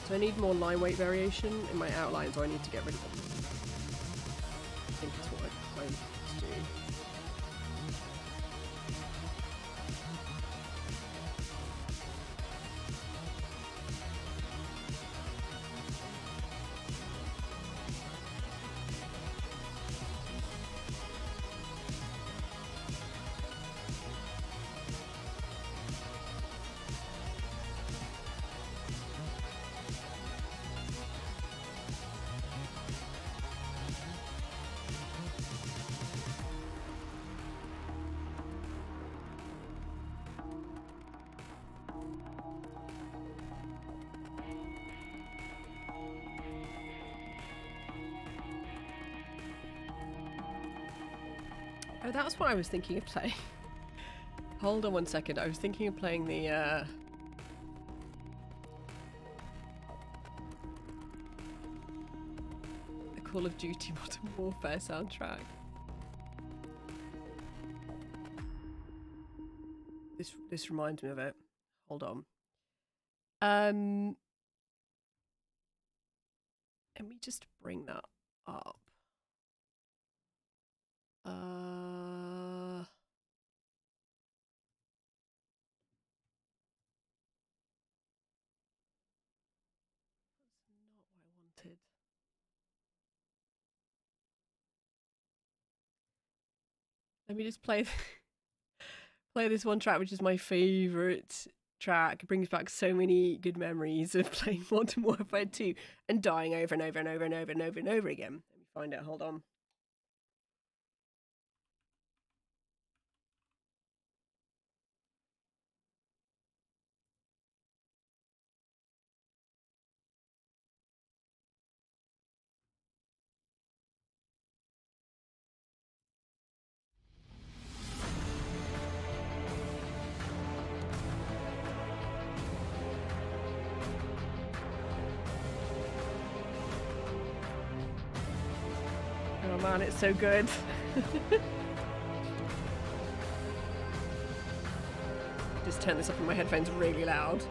So I need more line weight variation in my outlines, or I need to get rid of them. I think that's what I'm going to do. Oh, that's what I was thinking of playing. Hold on one second. I was thinking of playing the Call of Duty Modern Warfare soundtrack. This reminds me of it. Hold on. Let me just bring that up. That's not what I wanted. Let me just play this one track, which is my favourite track. It brings back so many good memories of playing Modern Warfare 2 and dying over and over and over and over and over and over again. Let me find it, hold on. Oh man, it's so good. Just turn this up on my headphones really loud.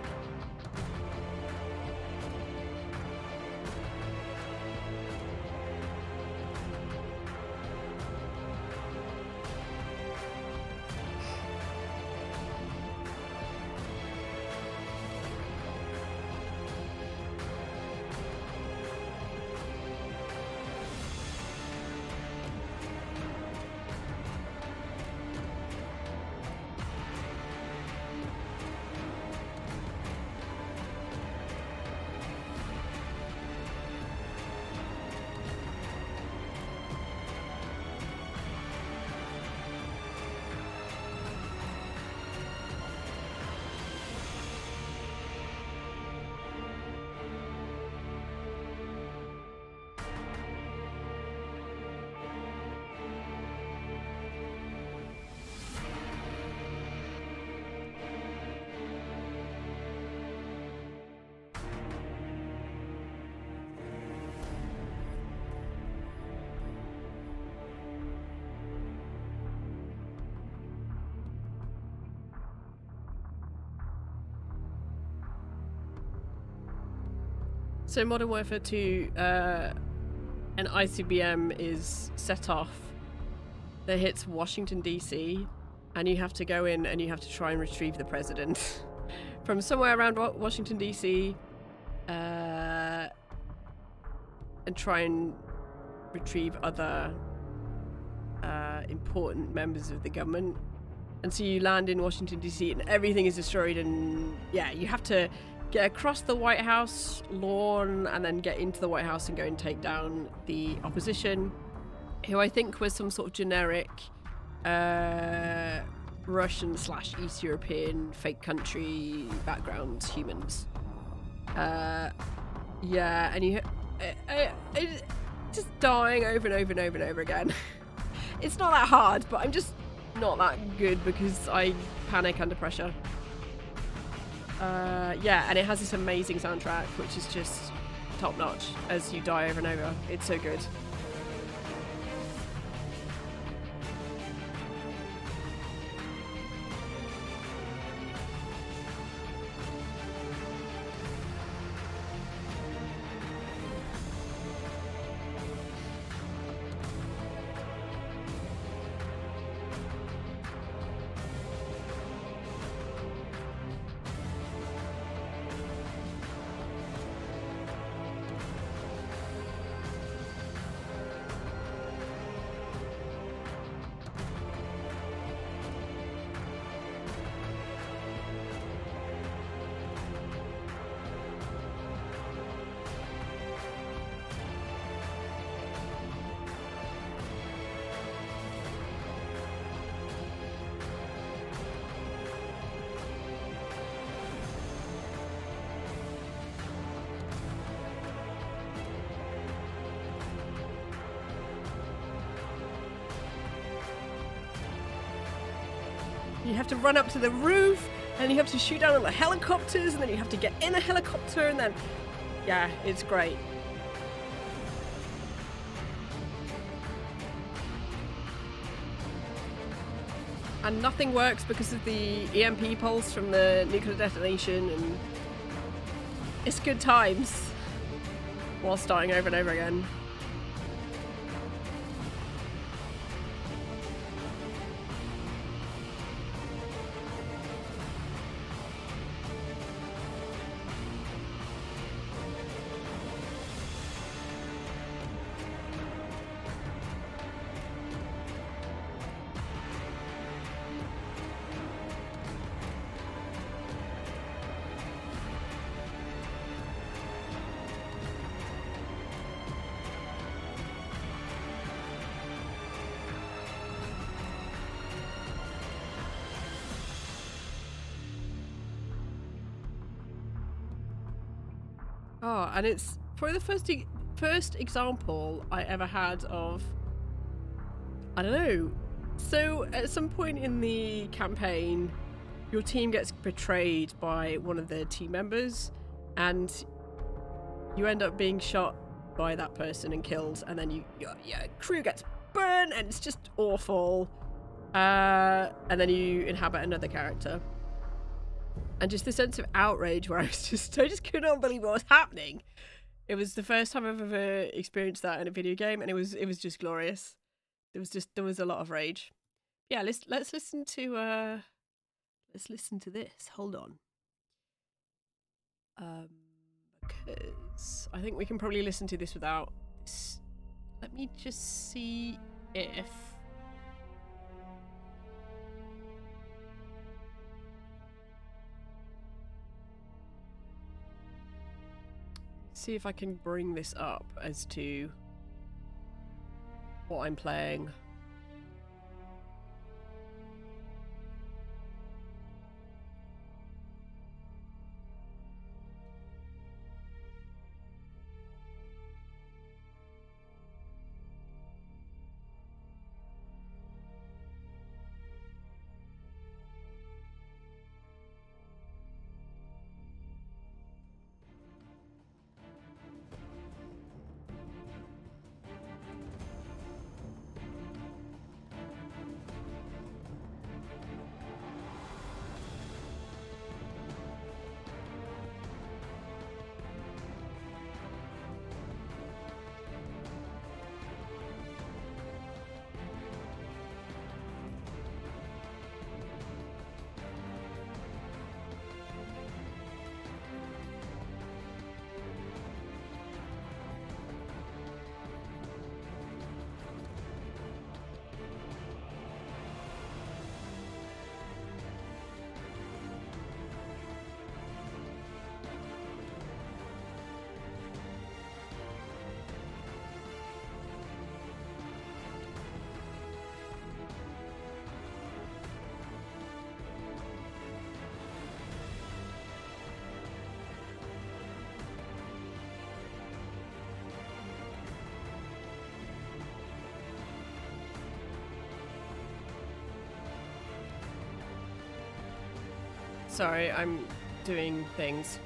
So Modern Warfare 2, an ICBM is set off that hits Washington DC, and you have to go in and you have to try and retrieve the president from somewhere around Washington DC, and try and retrieve other important members of the government. And so you land in Washington DC and everything is destroyed, and yeah, you have to get across the White House lawn and then get into the White House and go and take down the opposition, who I think was some sort of generic Russian/East European fake country background humans. Yeah, and you just dying over and over and over and over again. It's not that hard, but I'm just not that good because I panic under pressure. Yeah, and it has this amazing soundtrack, which is just top notch as you die over and over. It's so good. You have to run up to the roof, and you have to shoot down on the helicopters, and then you have to get in a helicopter, and then... yeah, it's great. And nothing works because of the EMP pulse from the nuclear detonation, and it's good times while starting over and over again. Oh, and it's probably the first example I ever had of, I don't know. So at some point in the campaign, your team gets betrayed by one of the team members, and you end up being shot by that person and killed, and then your crew gets burned, and it's just awful. And then you inhabit another character. And just the sense of outrage where I just could not believe what was happening. It was the first time I've ever experienced that in a video game, and it was just glorious. There was a lot of rage. Yeah, let's listen to this. Hold on. Because I think we can probably listen to this without this. Let me just see if I can bring this up as to what I'm playing. Sorry, I'm doing things.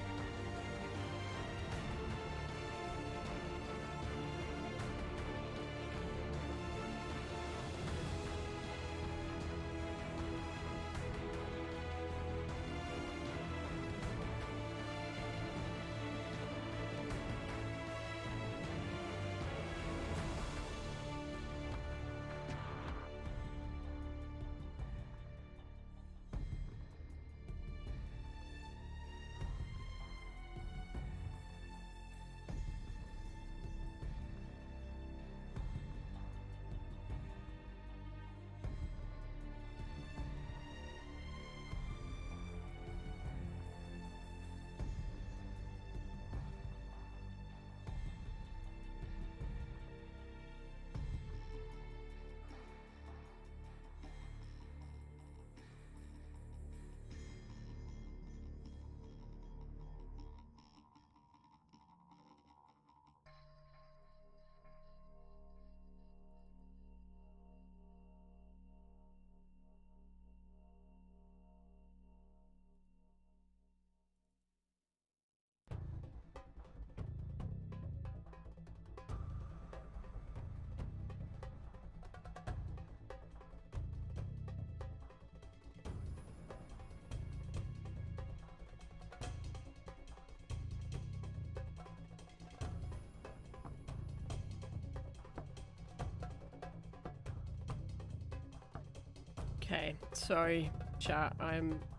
Okay, sorry, chat.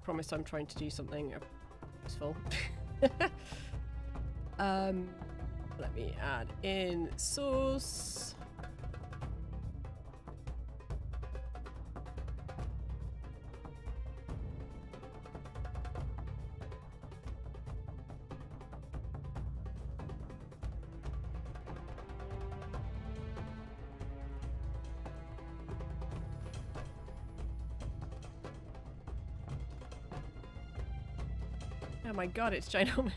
Promise I'm trying to do something useful. Let me add in source. Oh my god, it's ginormous.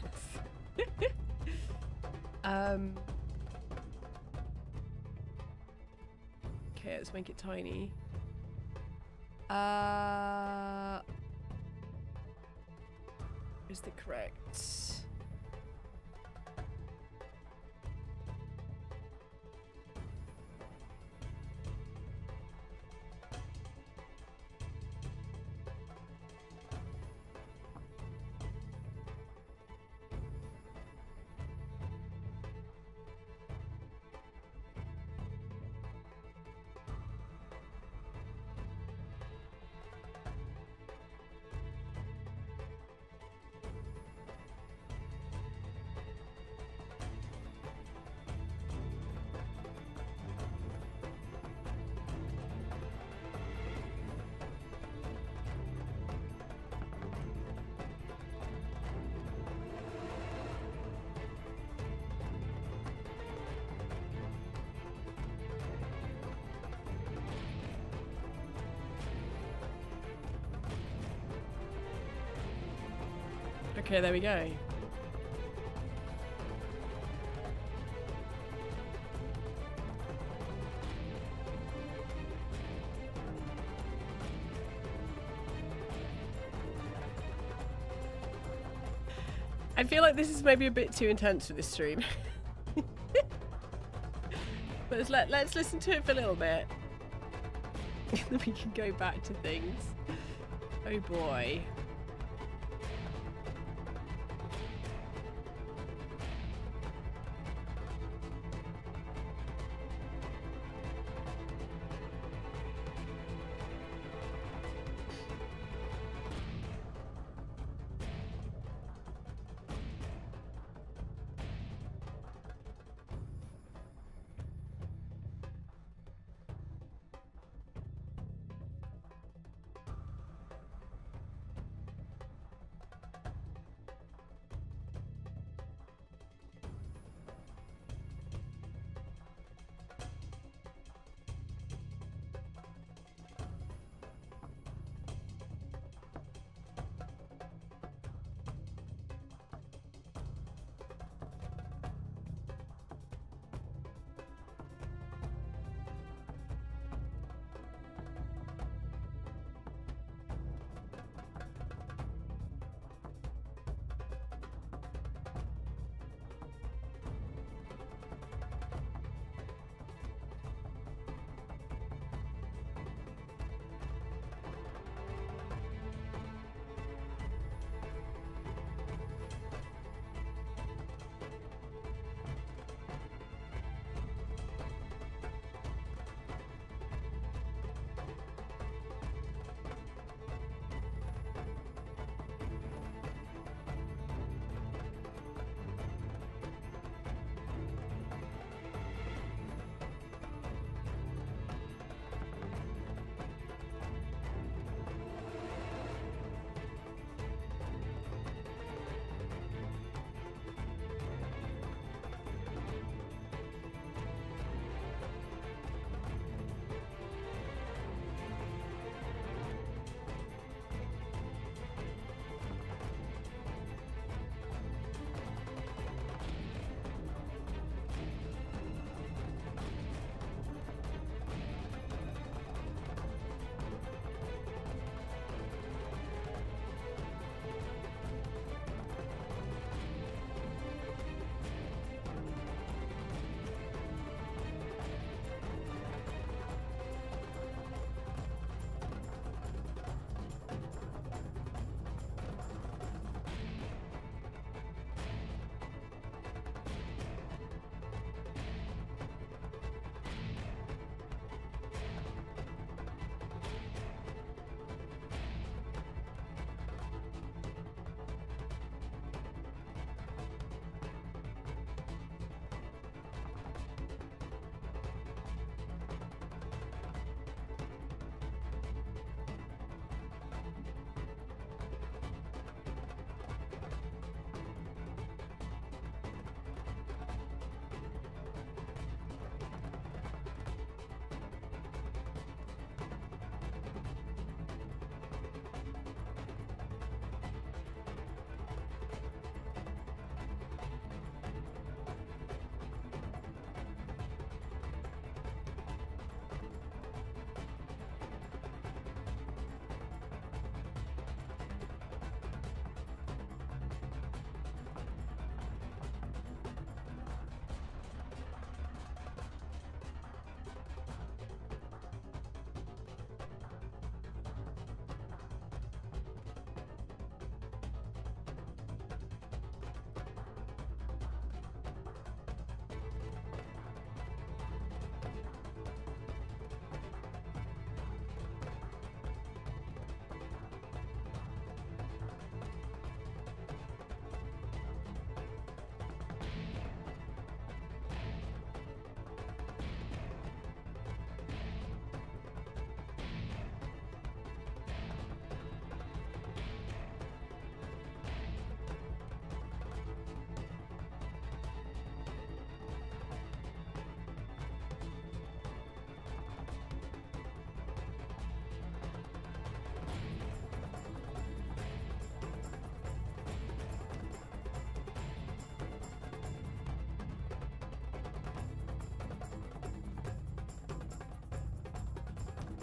Okay, let's make it tiny. Is the correct? Okay, there we go. I feel like this is maybe a bit too intense for this stream. But let's listen to it for a little bit. Then we can go back to things. Oh boy.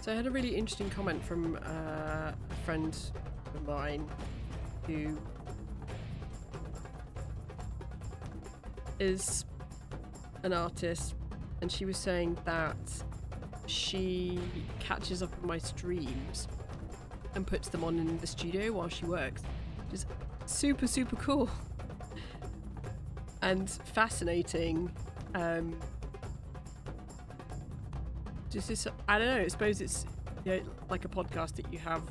So I had a really interesting comment from a friend of mine who is an artist, and she was saying that she catches up on my streams and puts them on in the studio while she works, which is super, super cool and fascinating. Just this, I don't know, I suppose it's, you know, like a podcast that you have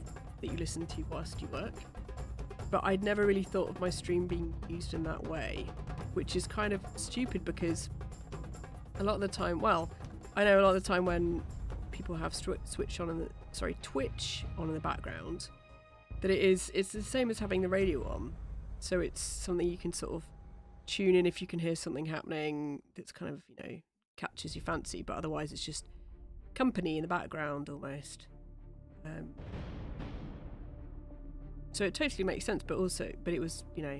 that you listen to whilst you work, but I'd never really thought of my stream being used in that way, which is kind of stupid because a lot of the time, well, I know a lot of the time when people have Twitch on in the background, that it's the same as having the radio on, so it's something you can sort of tune in if you can hear something happening that's kind of, you know, catches your fancy, but otherwise it's just company in the background almost. So it totally makes sense, but it was, you know,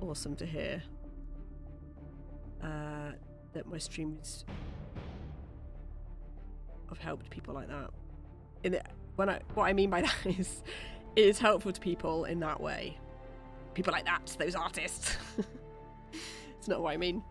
awesome to hear that my streams have helped people like that. What I mean by that is it is helpful to people in that way. People like that, those artists. It's not what I mean.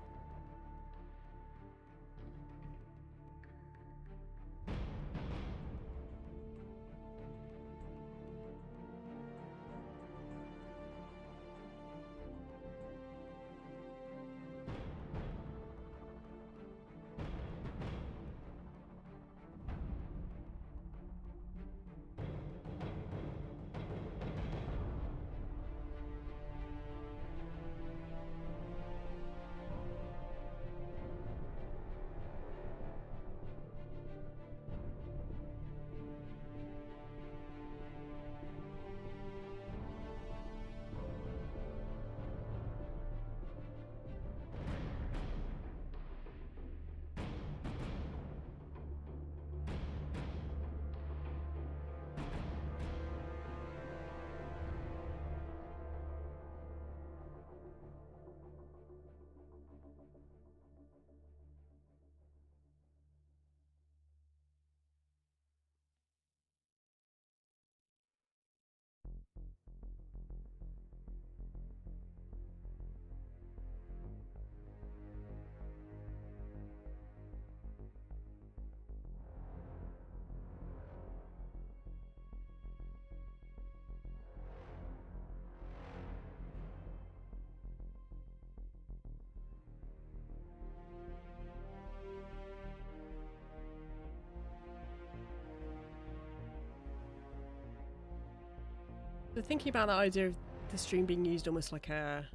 So thinking about that idea of the stream being used almost like a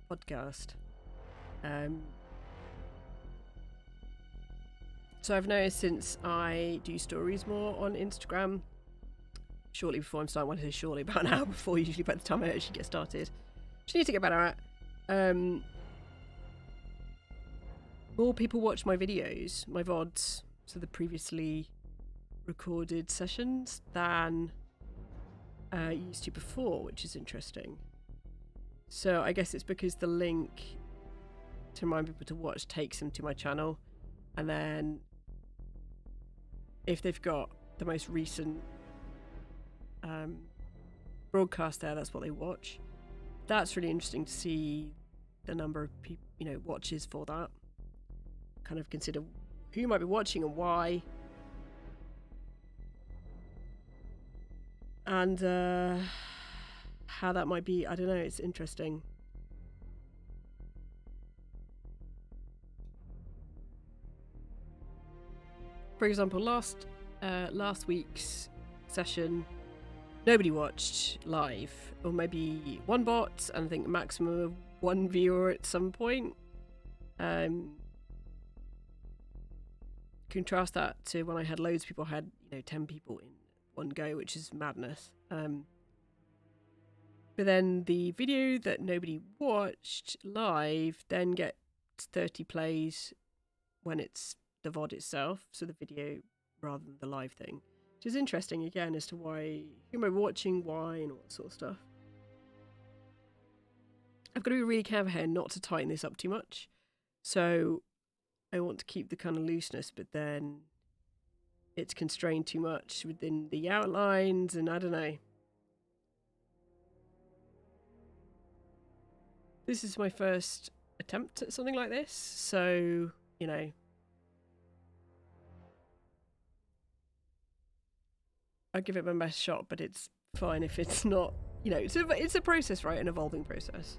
podcast. So I've noticed since I do stories more on Instagram, shortly before I'm starting, I want to say shortly, about an hour before, usually by the time I actually get started, which I need to get better at. More people watch my videos, my VODs, so the previously recorded sessions, than used to before, which is interesting. So I guess it's because the link to remind people to watch takes them to my channel, and then if they've got the most recent broadcast there, that's what they watch. That's really interesting to see the number of people, you know, watches for that. Kind of consider who you might be watching and why. And how that might be, I don't know, it's interesting. For example, last week's session, nobody watched live, or maybe one bot, and I think a maximum of one viewer at some point. Contrast that to when I had loads of people, I had, you know, 10 people in one go, which is madness. But then the video that nobody watched live then gets 30 plays when it's the VOD itself, so the video rather than the live thing, which is interesting again as to why, who am I watching, why, and all that sort of stuff. I've got to be really careful here not to tighten this up too much, so I want to keep the kind of looseness, but then it's constrained too much within the outlines, and I don't know. This is my first attempt at something like this, so, you know, I'll give it my best shot, but it's fine if it's not, you know, it's a process, right? An evolving process.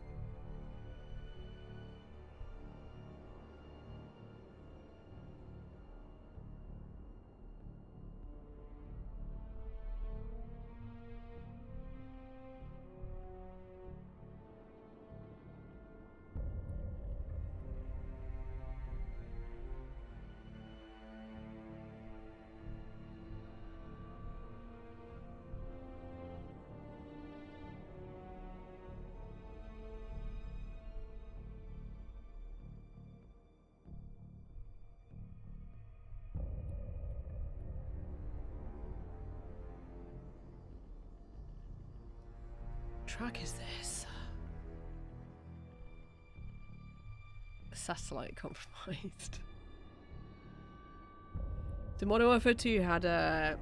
Track is this? Satellite compromised. So Modern Warfare 2 had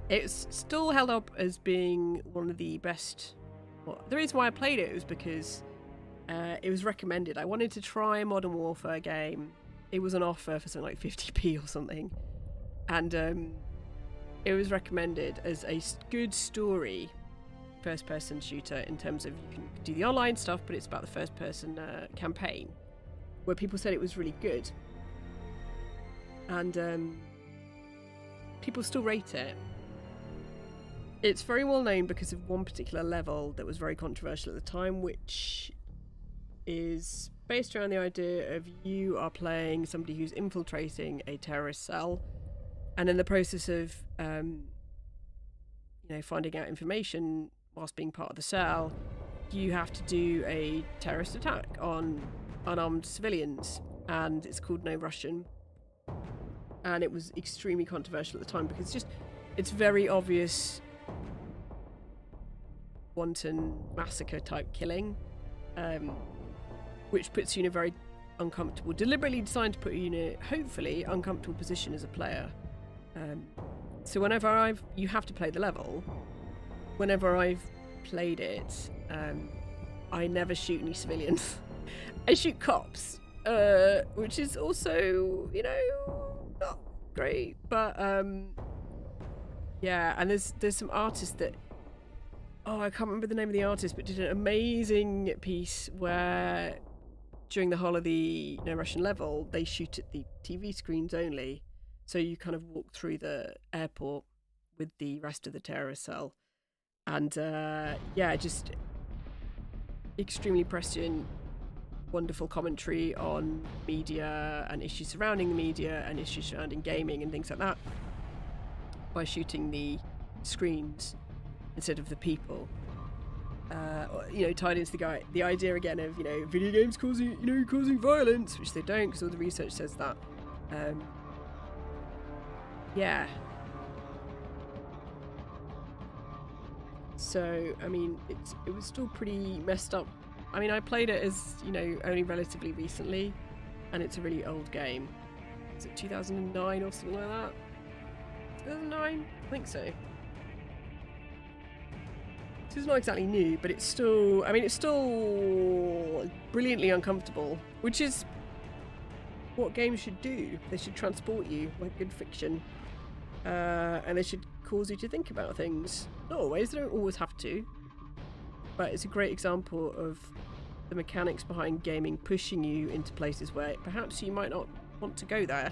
it's still held up as being one of the best. Well, the reason why I played it was because it was recommended. I wanted to try a Modern Warfare game. It was on offer for something like 50p or something, and it was recommended as a good story first-person shooter in terms of you can do the online stuff, but it's about the first-person campaign, where people said it was really good, and people still rate it. It's very well known because of one particular level that was very controversial at the time, which is based around the idea of you are playing somebody who's infiltrating a terrorist cell, and in the process of you know, finding out information whilst being part of the cell, you have to do a terrorist attack on unarmed civilians, and it's called No Russian. And it was extremely controversial at the time because it's very obvious wanton massacre type killing, which puts you in a very uncomfortable, deliberately designed to put you in a hopefully uncomfortable position as a player. So whenever you have to play the level. Whenever I've played it, I never shoot any civilians. I shoot cops, which is also, you know, not great. But yeah, and there's some artists that, oh, I can't remember the name of the artist, but did an amazing piece where during the whole of the No Russian level, they shoot at the TV screens only. So you kind of walk through the airport with the rest of the terrorist cell. And yeah, just extremely prescient, wonderful commentary on media and issues surrounding the media and issues surrounding gaming and things like that by shooting the screens instead of the people. You know, tied into the idea again of, you know, video games causing violence, which they don't, because all the research says that. Yeah. So, I mean, it was still pretty messed up. I mean, I played it as, you know, only relatively recently, and it's a really old game. Is it 2009 or something like that? 2009? I think so. So it's not exactly new, but it's still, I mean, it's still brilliantly uncomfortable, which is what games should do. They should transport you like good fiction, and they should cause you to think about things. Not always, they don't always have to, but it's a great example of the mechanics behind gaming pushing you into places where perhaps you might not want to go there,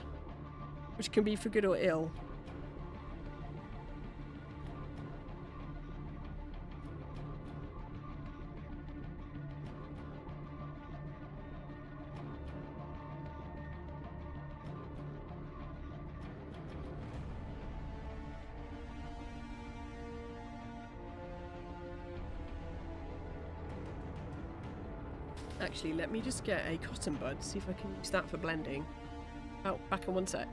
which can be for good or ill. Actually, let me just get a cotton bud, see if I can use that for blending. Oh, back in one sec.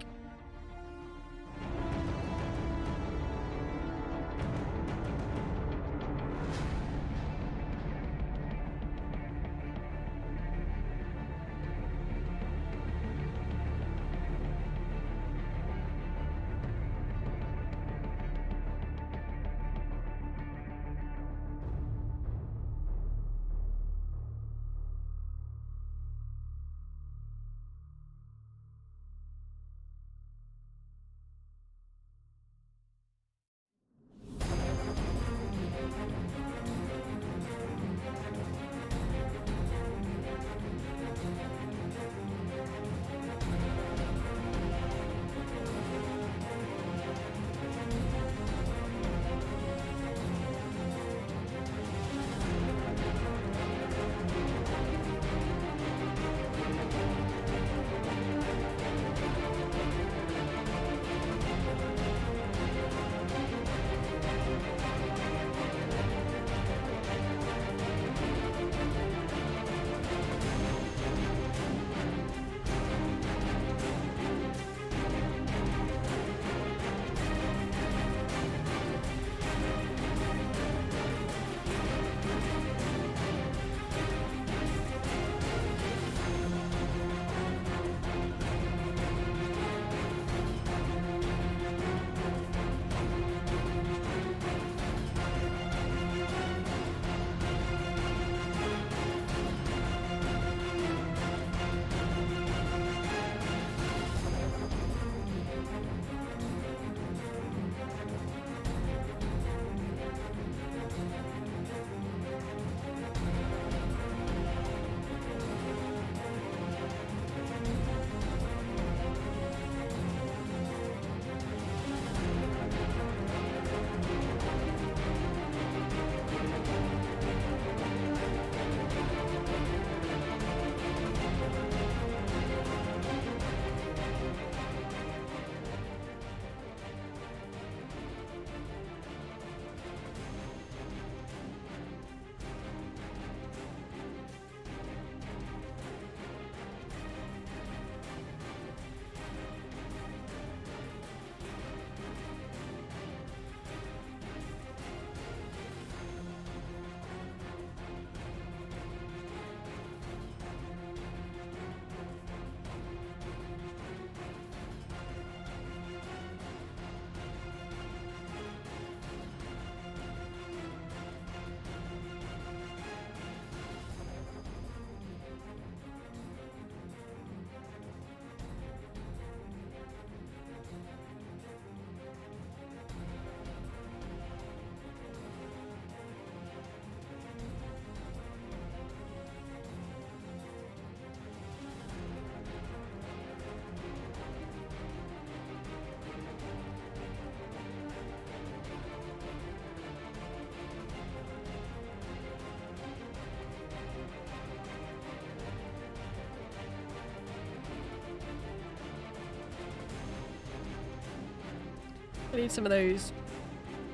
I need some of those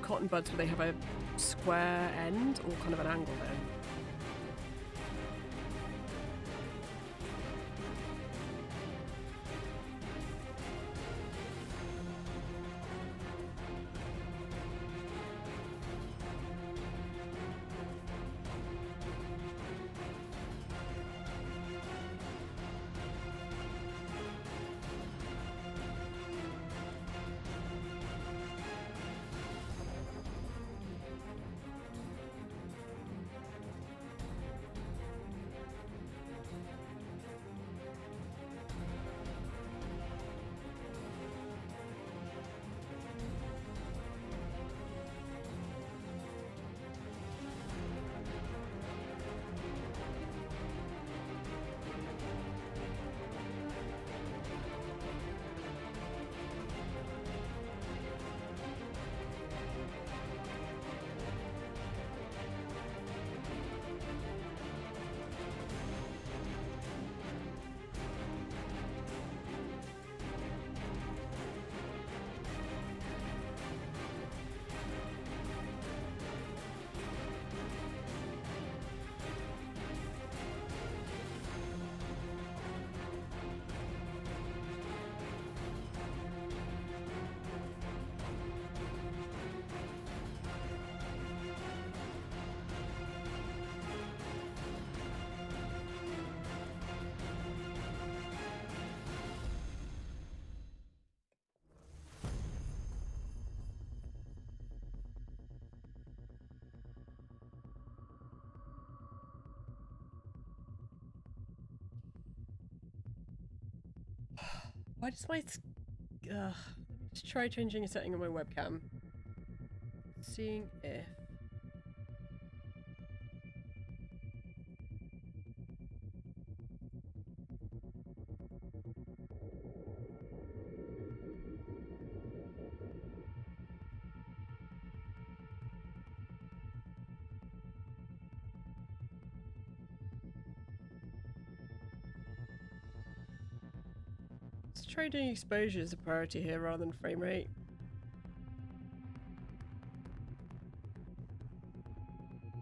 cotton buds where they have a square end or kind of an angle there. Why does my... let's try changing a setting on my webcam. Seeing if... Let's try doing exposure as a priority here rather than frame rate.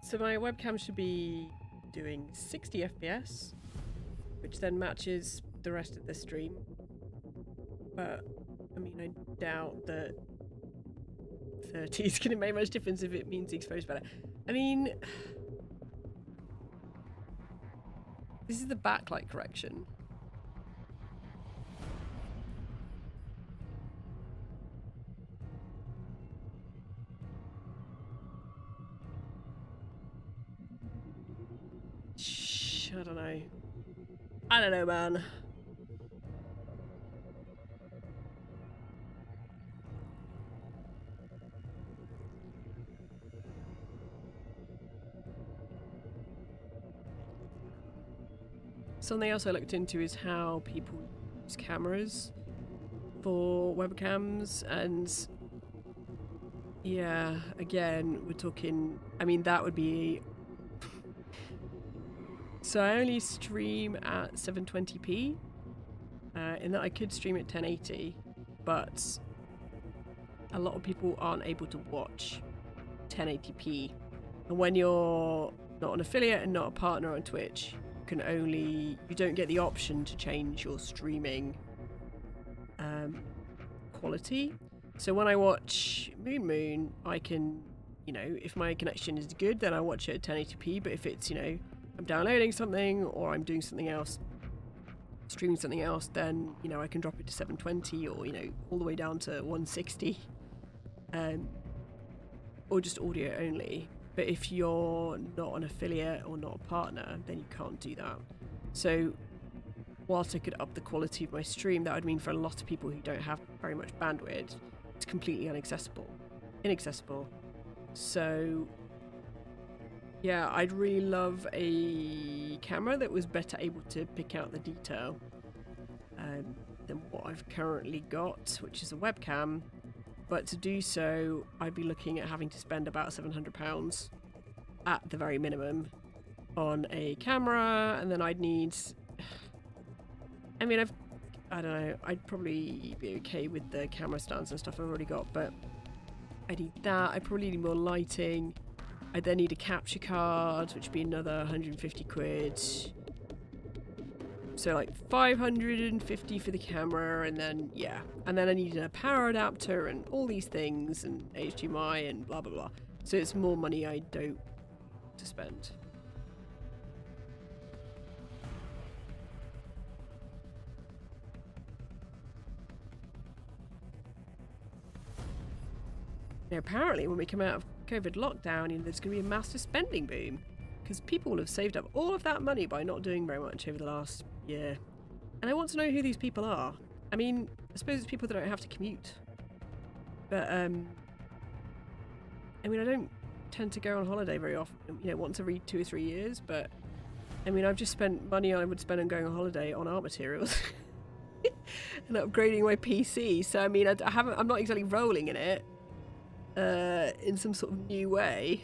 So my webcam should be doing 60 FPS, which then matches the rest of the stream. But, I mean, I doubt that 30 is going to make much difference if it means exposed better. I mean, this is the backlight correction. I don't know. I don't know, man. Something else I looked into is how people use cameras for webcams, and yeah, again, we're talking, I mean, that would be... So I only stream at 720p, in that I could stream at 1080, but a lot of people aren't able to watch 1080p. And when you're not an affiliate and not a partner on Twitch, you don't get the option to change your streaming quality. So when I watch Moon, I can, you know, if my connection is good, then I watch it at 1080p, but if it's, you know, I'm downloading something or I'm doing something else, streaming something else, then, you know, I can drop it to 720 or, you know, all the way down to 160, or just audio only. But if you're not an affiliate or not a partner, then you can't do that. So whilst I could up the quality of my stream, that would mean for a lot of people who don't have very much bandwidth, it's completely inaccessible. So yeah, I'd really love a camera that was better able to pick out the detail than what I've currently got, which is a webcam. But to do so, I'd be looking at having to spend about £700 at the very minimum on a camera, and then I'd need... I mean, I don't know, I'd probably be okay with the camera stands and stuff I've already got, but I need that. I probably need more lighting. I then need a capture card, which would be another 150 quid. So like 550 for the camera, and then, yeah. And then I need a power adapter and all these things, and HDMI and blah, blah, blah. So it's more money I don't to spend. Now, apparently when we come out of COVID lockdown, there's going to be a massive spending boom because people will have saved up all of that money by not doing very much over the last year. And I want to know who these people are. I mean, I suppose it's people that don't have to commute. But, I mean, I don't tend to go on holiday very often, once every 2 or 3 years, but, I mean, I've just spent money I would spend on going on holiday on art materials and upgrading my PC. So, I mean, I'm not exactly rolling in it. In some sort of new way.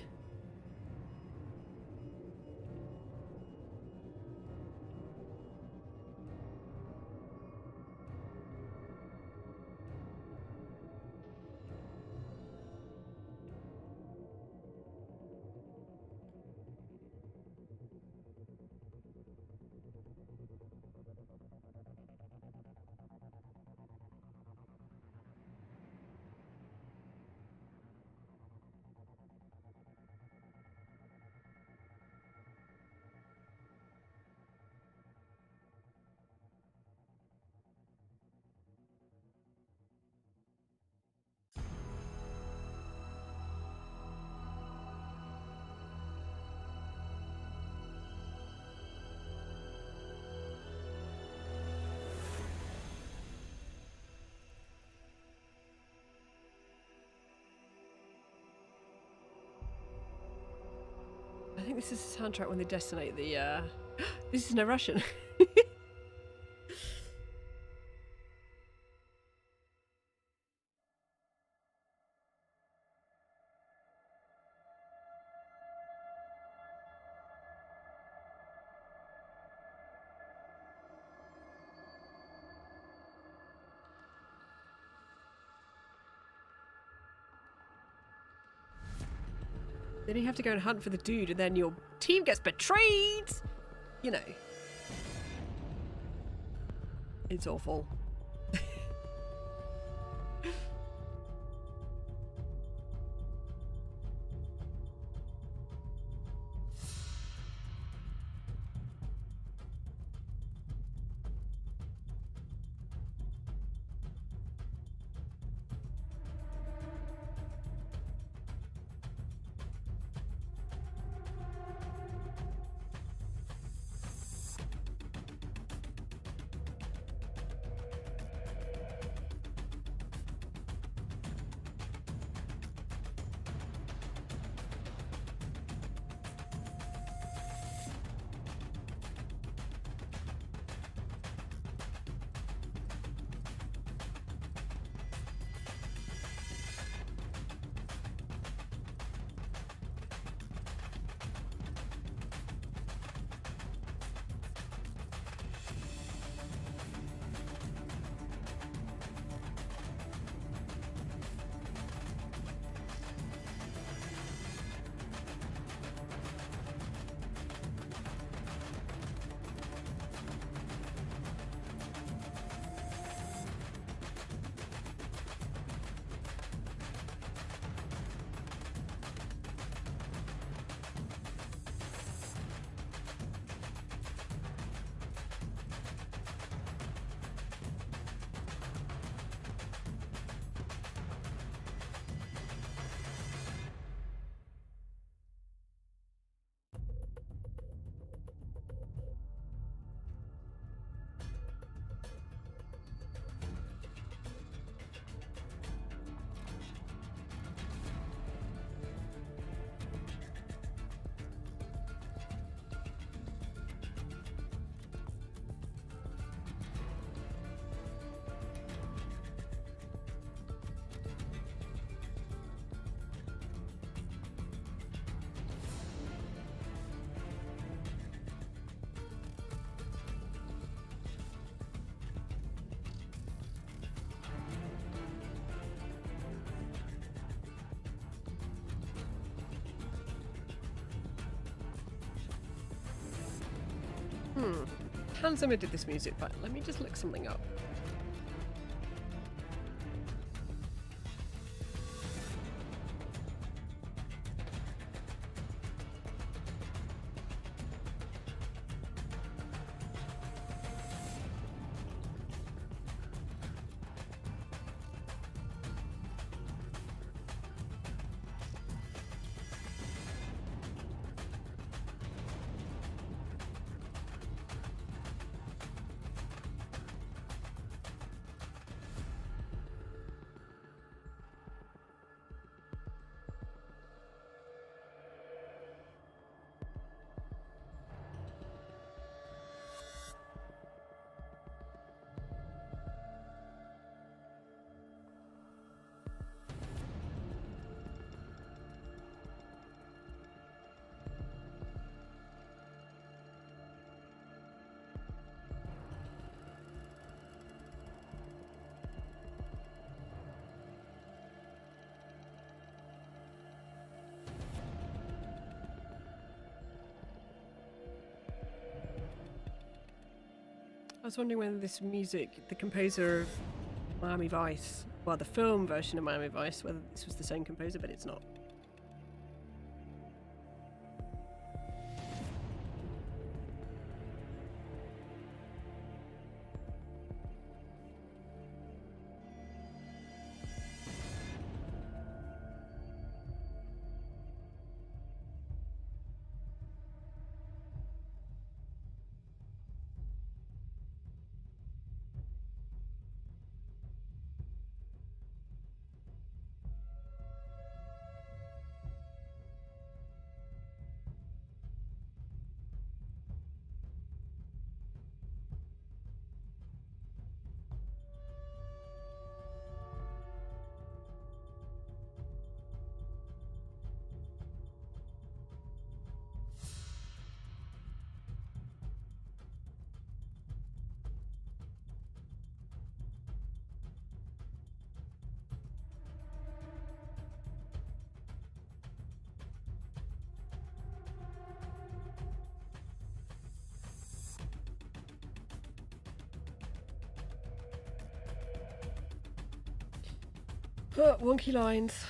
I think this is the soundtrack when they detonate the, This is no Russian. Then you have to go and hunt for the dude, and then your team gets betrayed! You know. It's awful. Hans Zimmer did this music, but let me just look something up. I was wondering whether this music, the composer of Miami Vice, well, the film version of Miami Vice, whether this was the same composer, but it's not. Wonky lines.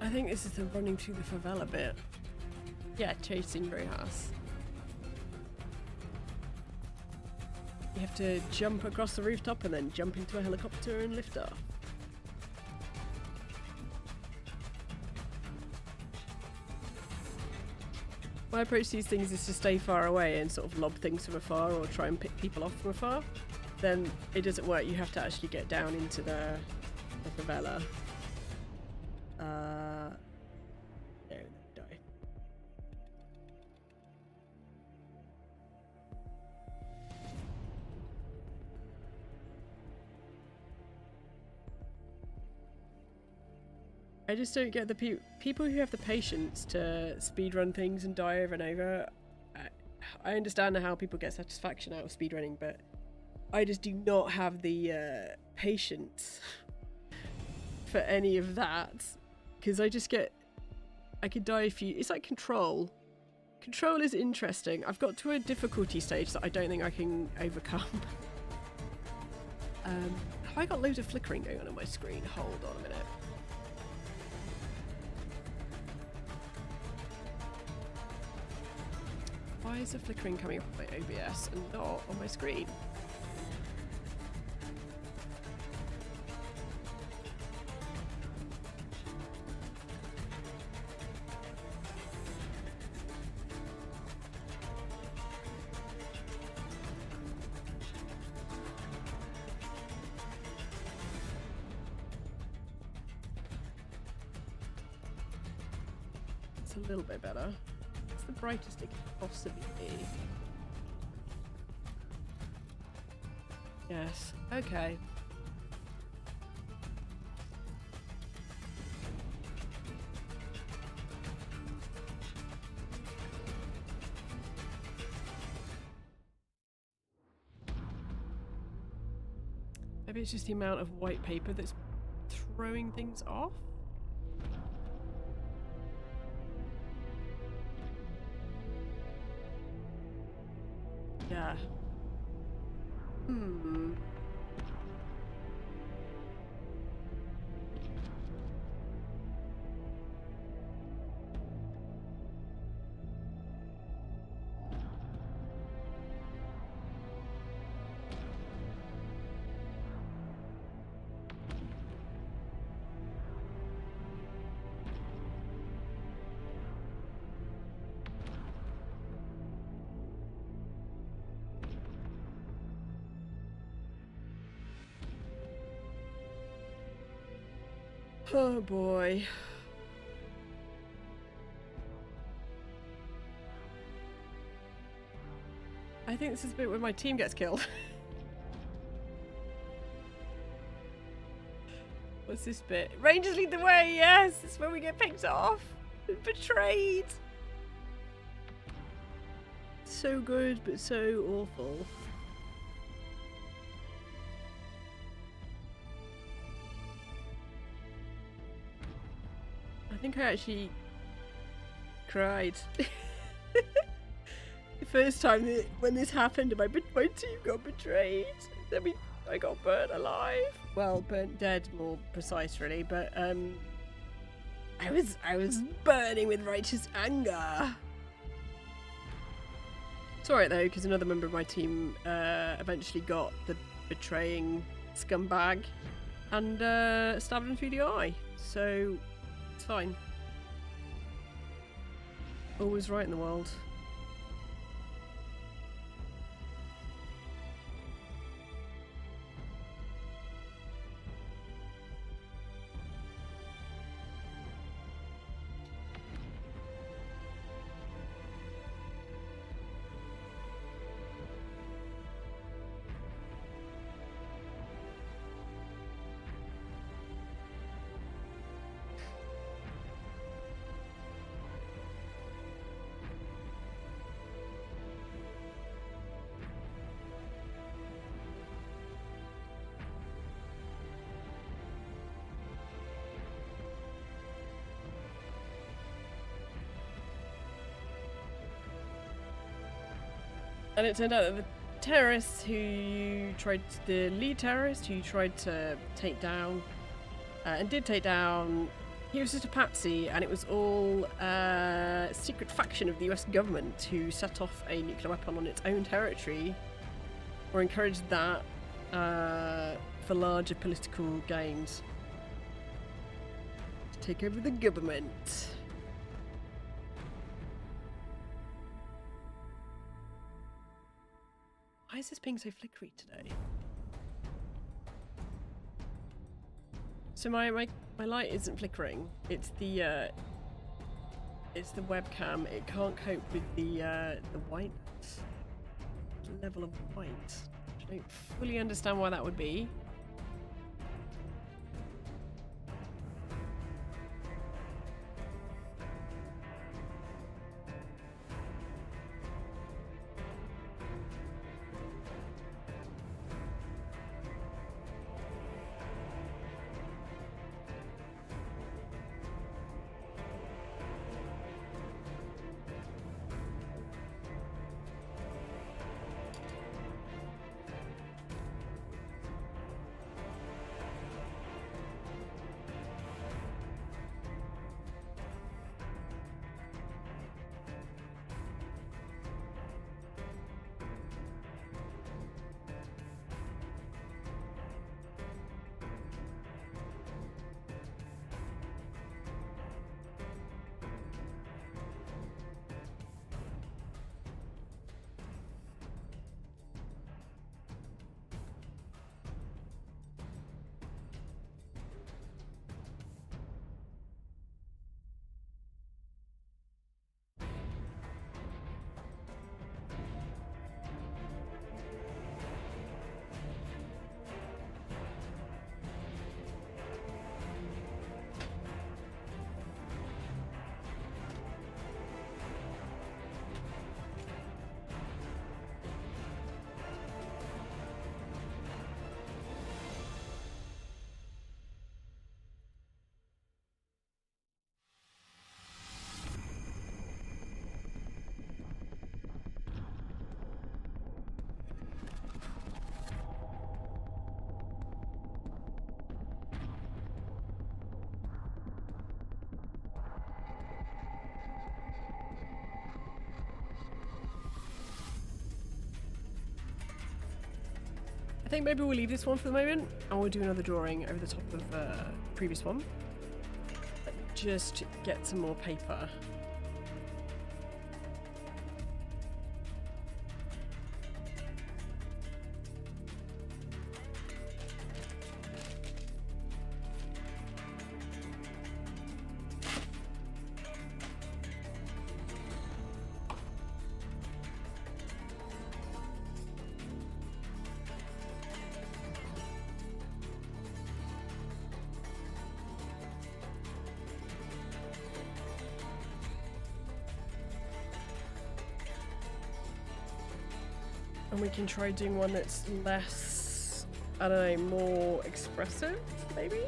I think this is the running through the favela bit. Yeah, chasing Rojas. You have to jump across the rooftop and then jump into a helicopter and lift off. My approach to these things is to stay far away and sort of lob things from afar or try and pick people off from afar. Then it doesn't work. You have to actually get down into the favela. There, die. I just don't get the people who have the patience to speedrun things and die over and over. I understand how people get satisfaction out of speedrunning, but I just do not have the patience for any of that. Because I just get... I could die if you... It's like Control. Control is interesting. I've got to a difficulty stage that I don't think I can overcome. Have I got loads of flickering going on my screen? Hold on a minute. Why is the flickering coming up on my OBS and not on my screen? It's a little bit better. It's the brightest it can possibly be. Yes. Okay. Maybe it's just the amount of white paper that's throwing things off? Yeah. Oh boy. I think this is the bit where my team gets killed. What's this bit? Rangers lead the way, yes! It's where we get picked off. Betrayed. So good, but so awful. I think I actually cried. The first time when this happened, my team got betrayed. Then I got burnt alive. Well, burnt dead, more precise, really. But I was burning with righteous anger. It's alright though, because another member of my team eventually got the betraying scumbag and stabbed him through the eye. So it's fine. Always right in the world. And it turned out that the terrorists the lead terrorist who tried to take down, and did take down He was just a patsy, and it was all a secret faction of the US government who set off a nuclear weapon on its own territory, or encouraged that for larger political gains. To take over the government. Why is this being so flickery today? So my light isn't flickering. It's the webcam. It can't cope with the white level of white. I don't fully understand why that would be. I think maybe we'll leave this one for the moment, and we'll do another drawing over the top of the previous one. Just get some more paper. And we can try doing one that's less, I don't know, more expressive, maybe?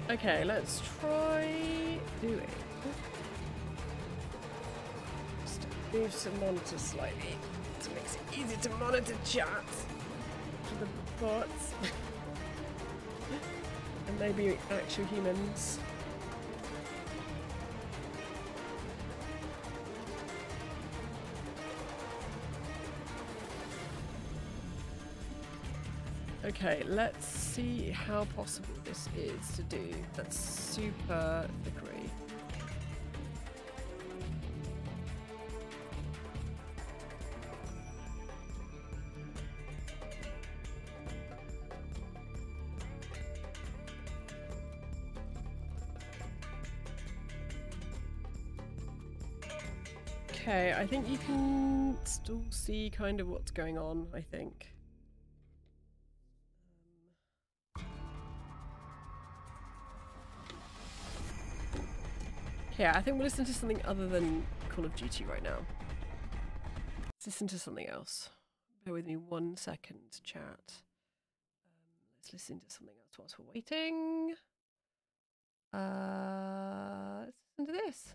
Okay, let's try doing. Just move some monitor slightly to make it easy to monitor chat for the bots and maybe actual humans. Okay, let's see how possible this is to do. That's super flickery. Okay, I think you can still see kind of what's going on, I think. Yeah, I think we'll listen to something other than Call of Duty right now. Let's listen to something else. Bear with me 1 second, chat. Let's listen to something else whilst we're waiting. Let's listen to this.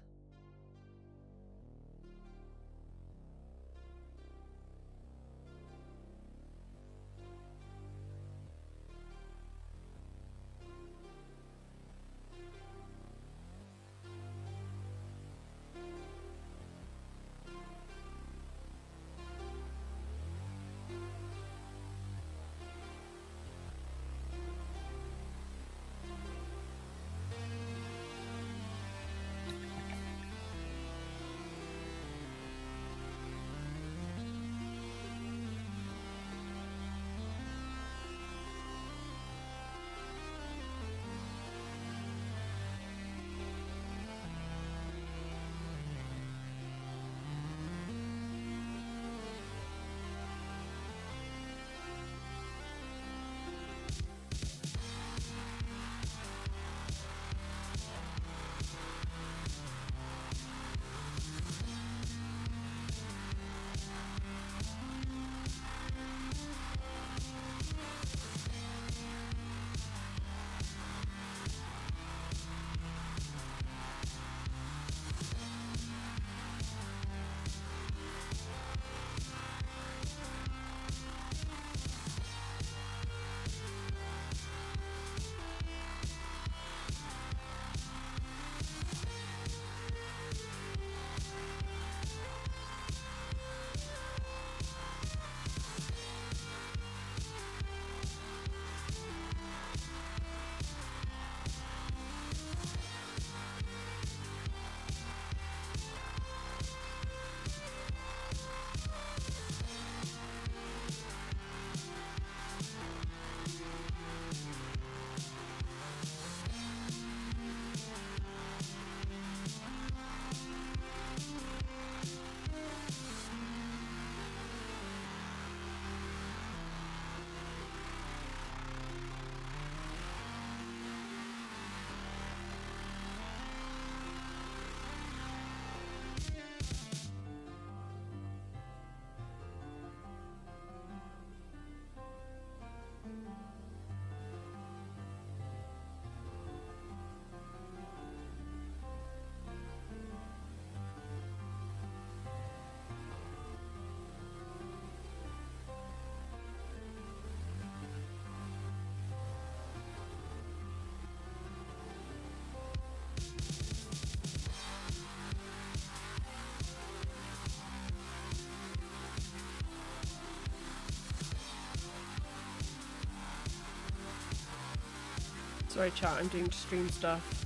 Sorry chat, I'm doing stream stuff.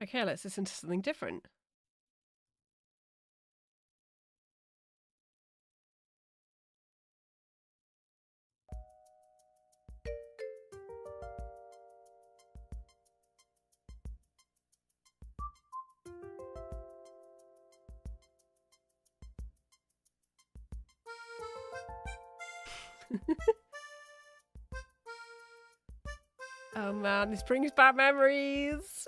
Okay, let's listen to something different. Oh man, this brings back memories.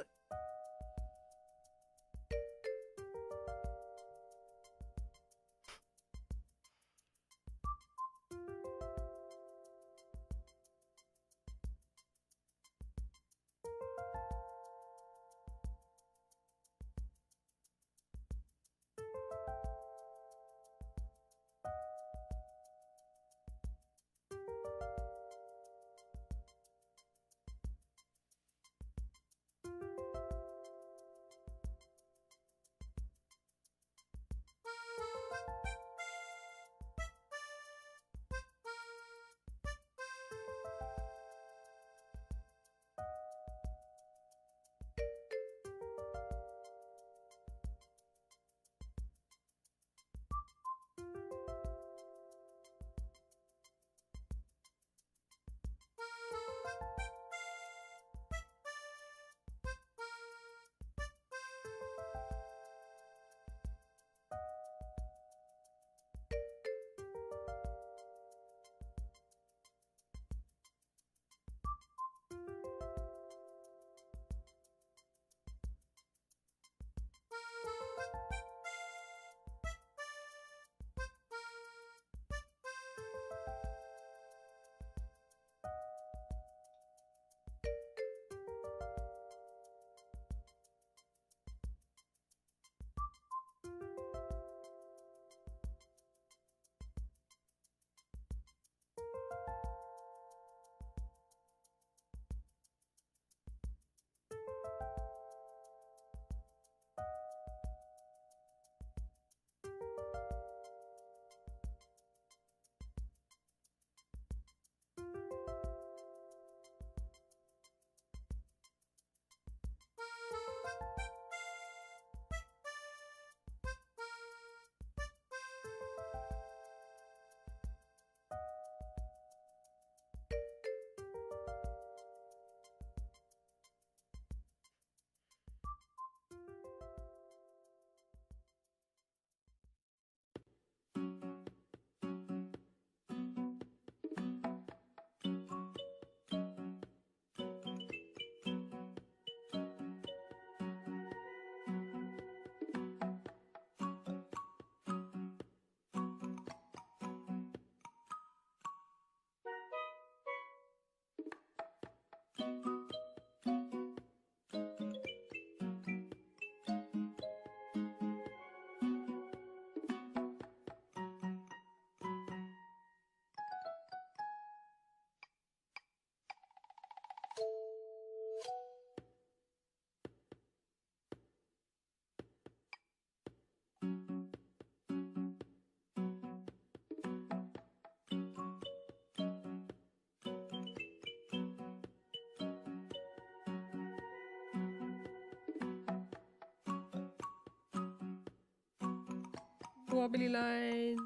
Wobbly lines.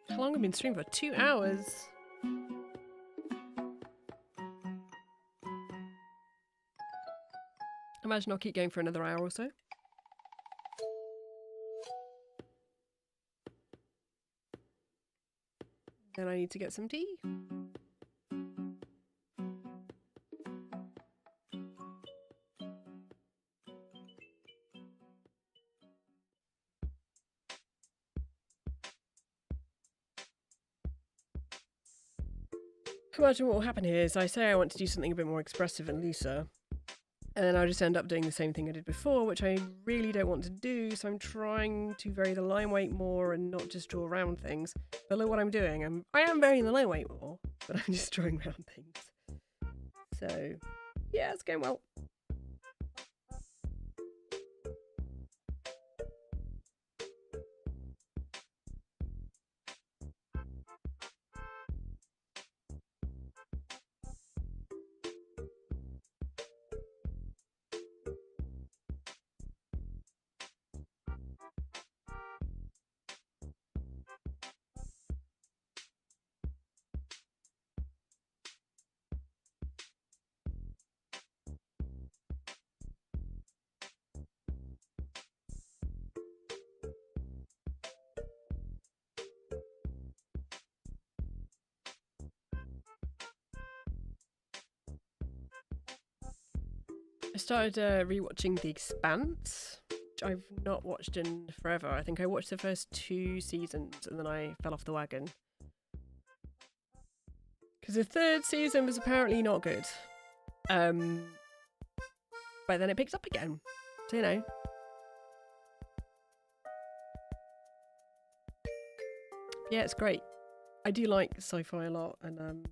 How long have I been streaming for? 2 hours. Imagine I'll keep going for another hour or so. Then I need to get some tea. can imagine what will happen here is I say I want to do something a bit more expressive and looser, and then I just end up doing the same thing I did before, which I really don't want to do, so I'm trying to vary the line weight more and not just draw around things. But look what I'm doing. I am varying the line weight more, but I'm just drawing around things. So, yeah, it's going well. I started rewatching The Expanse, which I've not watched in forever. I think I watched the first 2 seasons and then I fell off the wagon. Because the 3rd season was apparently not good. But then it picked up again. So, you know. Yeah, it's great. I do like sci-fi a lot, and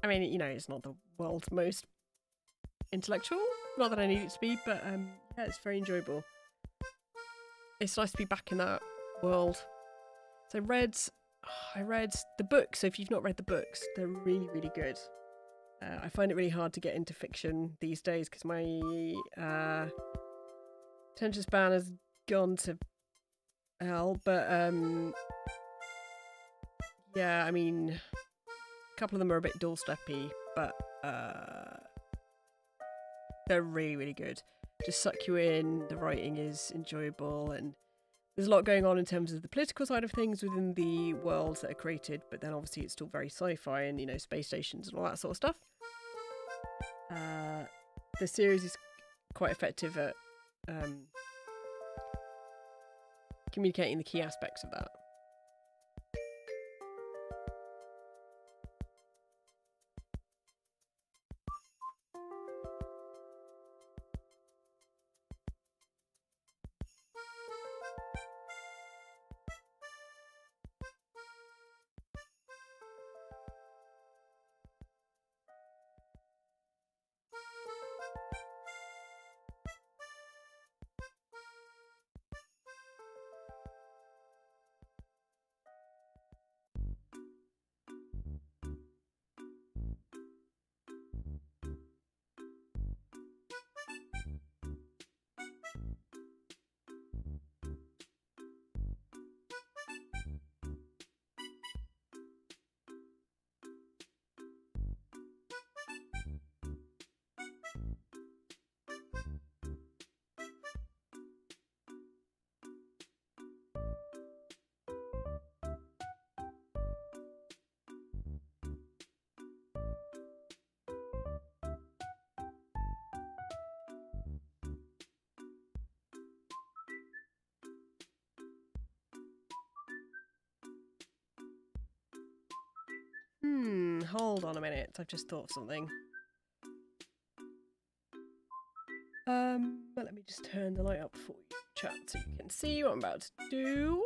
I mean, you know, it's not the world's most intellectual. Not that I need it to be, but yeah, it's very enjoyable. It's nice to be back in that world. So I read the books. So if you've not read the books, they're really, really good. I find it really hard to get into fiction these days because my attention span has gone to hell. But yeah, I mean, a couple of them are a bit doorsteppy, but they're really, really good. Just suck you in. The writing is enjoyable, and there's a lot going on in terms of the political side of things within the worlds that are created, but then obviously it's still very sci-fi and, you know, space stations and all that sort of stuff. The series is quite effective at communicating the key aspects of that. Hold on a minute. I've just thought of something. Let me just turn the light up for you, chat, so you can see what I'm about to do.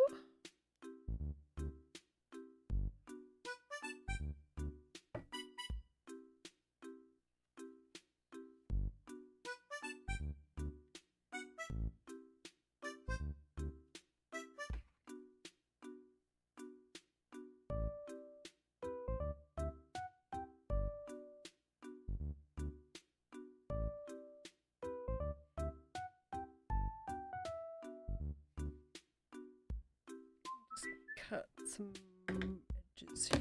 Cut some edges here.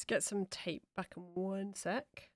just get some tape back in 1 sec.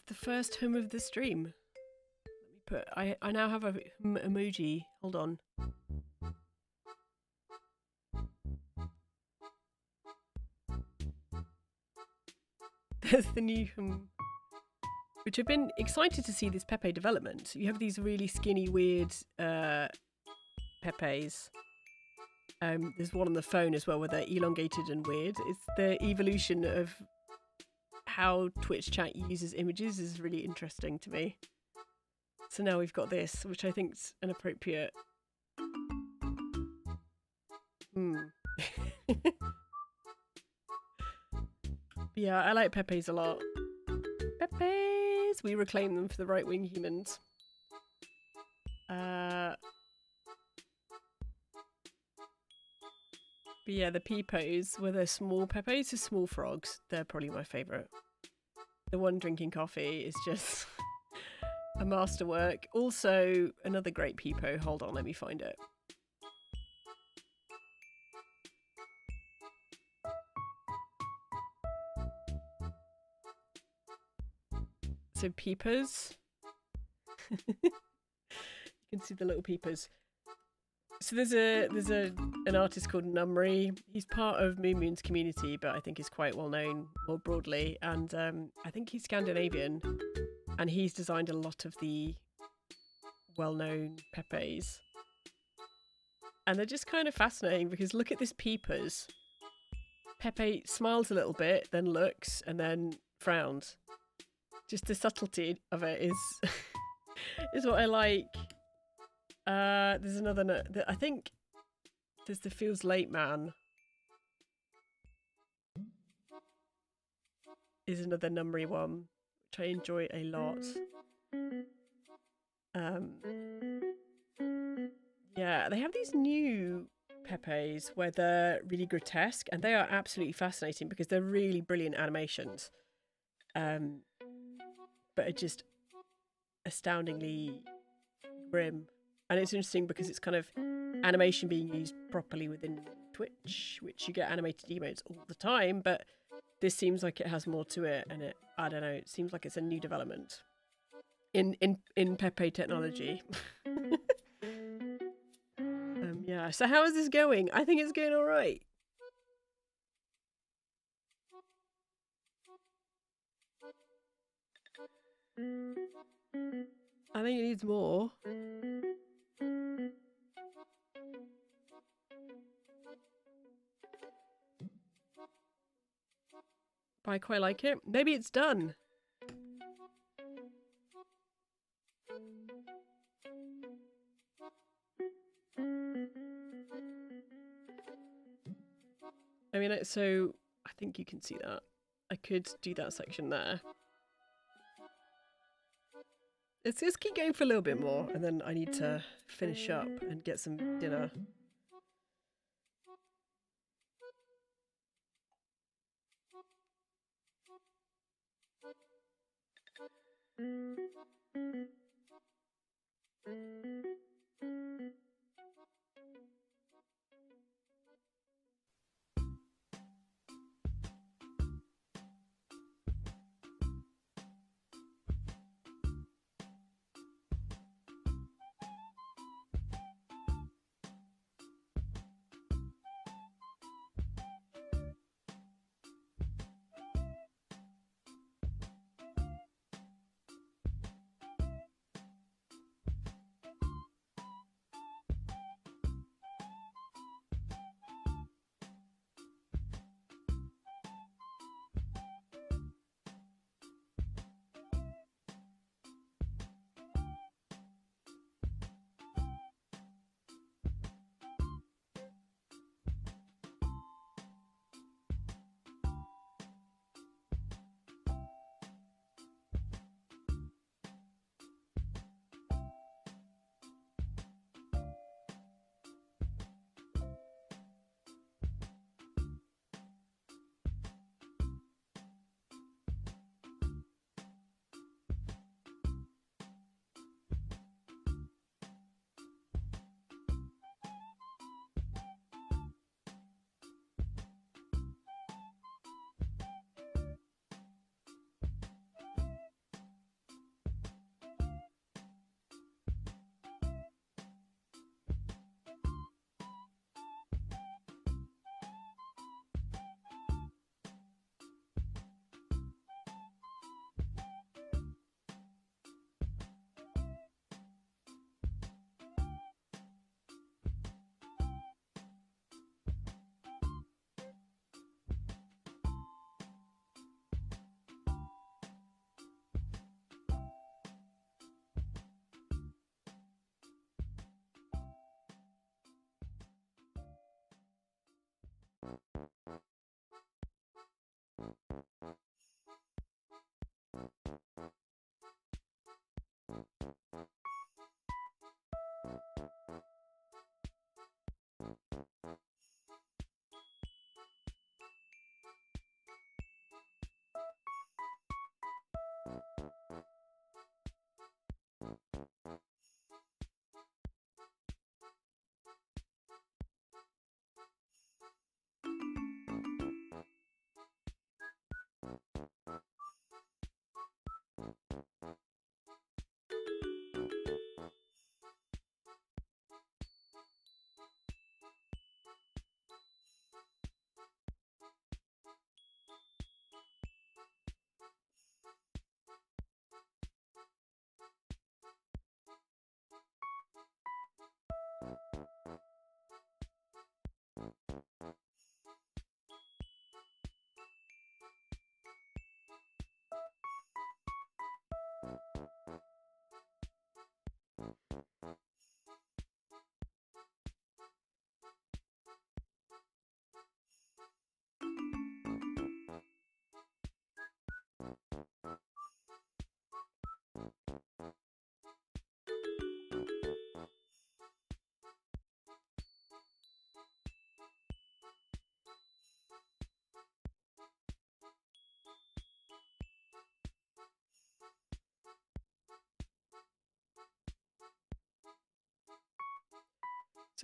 It's the first hum of the stream. Let me put. I now have a emoji. Hold on. There's the new hum. Which I've been excited to see this Pepe development. You have these really skinny, weird Pepes. There's one on the phone as well where they're elongated and weird. It's the evolution of how Twitch chat uses images is really interesting to me. So now we've got this, which I think's an appropriate... Yeah, I like Pepes a lot. Pepes! We reclaim them for the right-wing humans. But yeah, the Peepos, where they're small Pepes, are small frogs. They're probably my favourite. The one drinking coffee is just a masterwork. Also, another great Peepo. Hold on, let me find it. So peepers. You can see the little peepers. So there's an artist called Numry. He's part of Moon Moon's community, but I think he's quite well known more broadly. And I think he's Scandinavian, and he's designed a lot of the well-known Pepes. And they're just kind of fascinating because look at this peepers. Pepe smiles a little bit, then looks, and then frowns. Just the subtlety of it is is what I like. There's another I think there's the Feels Late Man. Is another numbery one, which I enjoy a lot. Yeah, they have these new Pepes where they're really grotesque, and they are absolutely fascinating because they're really brilliant animations. But are just astoundingly grim. And it's interesting because it's kind of animation being used properly within Twitch, which you get animated emotes all the time, but this seems like it has more to it, and I don't know, it seems like it's a new development in Pepe technology. Yeah, so how is this going? I think it's going all right. I think it needs more. But I quite like it. Maybe it's done. I mean, so I think you can see that. I could do that section there. Let's just keep going for a little bit more, and then I need to finish up and get some dinner.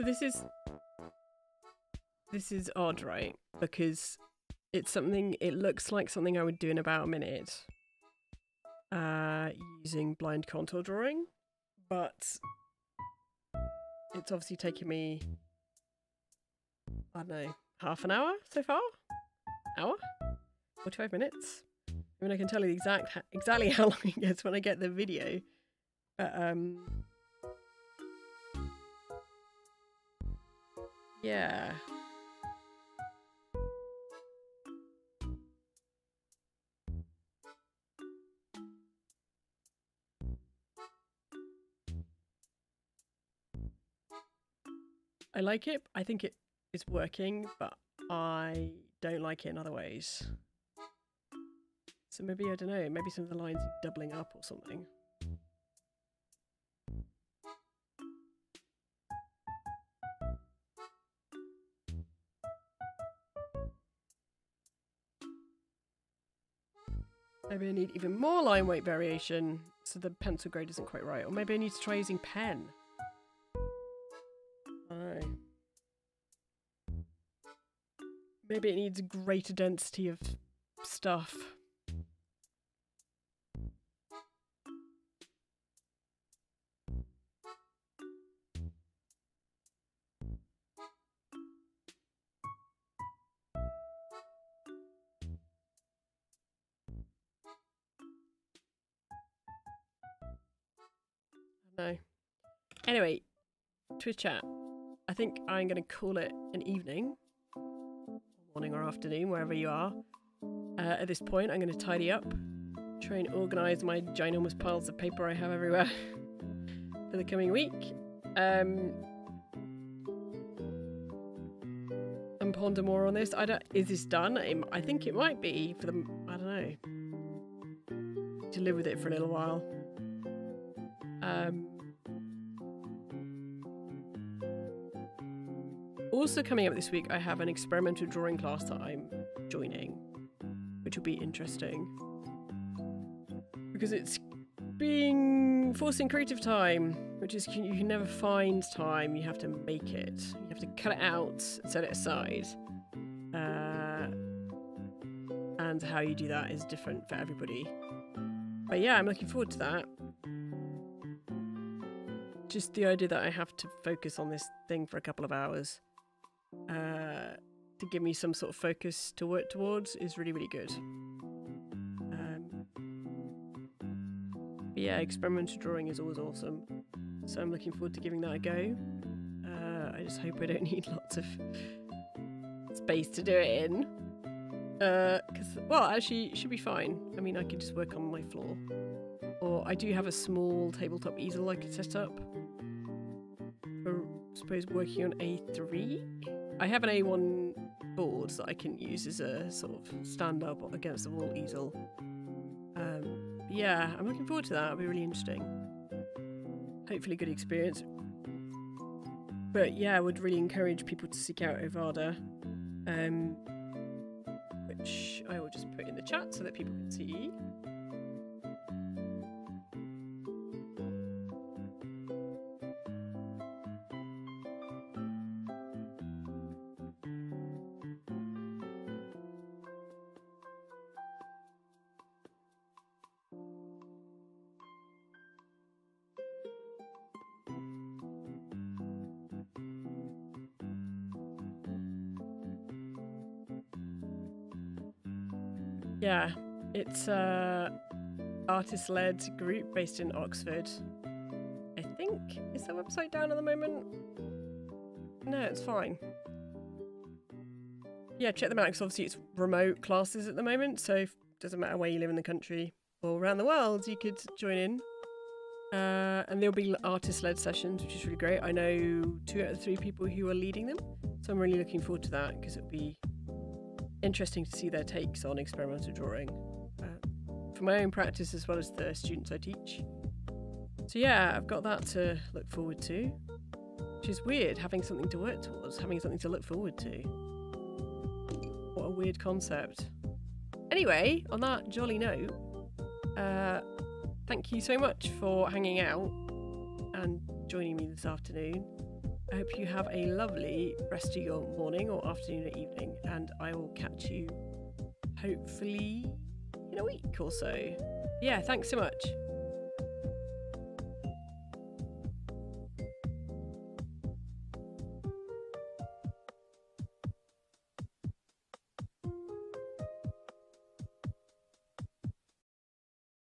So this is odd, right? Because it's something, it looks like something I would do in about a minute using blind contour drawing, but it's obviously taken me, I don't know, half an hour so far? Hour? 45 minutes? I mean, I can tell you exactly how long it gets when I get the video, but yeah. I like it. I think it is working, but I don't like it in other ways. So maybe, I don't know, maybe some of the lines are doubling up or something. Maybe I need even more line weight variation so the pencil grade isn't quite right. Or maybe I need to try using pen. I don't know. Maybe it needs a greater density of stuff. No. Anyway, Twitch chat. I think I'm going to call it an evening. Morning or afternoon, wherever you are. At this point, I'm going to tidy up. Try and organise my ginormous piles of paper I have everywhere for the coming week. And ponder more on this. Is this done? I think it might be for the... I don't know. To live with it for a little while. Also coming up this week, I have an experimental drawing class that I'm joining, which will be interesting because it's forcing creative time, which is you can never find time. You have to make it. You have to cut it out, set it aside, and how you do that is different for everybody. But yeah, I'm looking forward to that. Just the idea that I have to focus on this thing for a couple of hours to give me some sort of focus to work towards is really, really good. But yeah, experimental drawing is always awesome. So I'm looking forward to giving that a go. I just hope I don't need lots of space to do it in. Well, actually, it should be fine. I mean, I could just work on my floor. Or I do have a small tabletop easel I could set up. For, I suppose, working on A3. I have an A1 board that I can use as a sort of stand-up against the wall easel. Yeah, I'm looking forward to that. It'll be really interesting. Hopefully good experience. But yeah, I would really encourage people to seek out Ovada, which I will just put in the chat so that people can see. Yeah, it's a artist-led group based in Oxford. I think, is their website down at the moment? No, it's fine. Yeah, check them out because obviously it's remote classes at the moment, so it doesn't matter where you live in the country or around the world, you could join in. And there'll be artist-led sessions, which is really great. I know 2 out of 3 people who are leading them, so I'm really looking forward to that because it'll be interesting to see their takes on experimental drawing for my own practice as well as the students I teach. So yeah, I've got that to look forward to, which is weird, having something to work towards, having something to look forward to. What a weird concept. Anyway, on that jolly note, thank you so much for hanging out and joining me this afternoon. I hope you have a lovely rest of your morning or afternoon or evening, and I will catch you hopefully in a week or so. Yeah, thanks so much.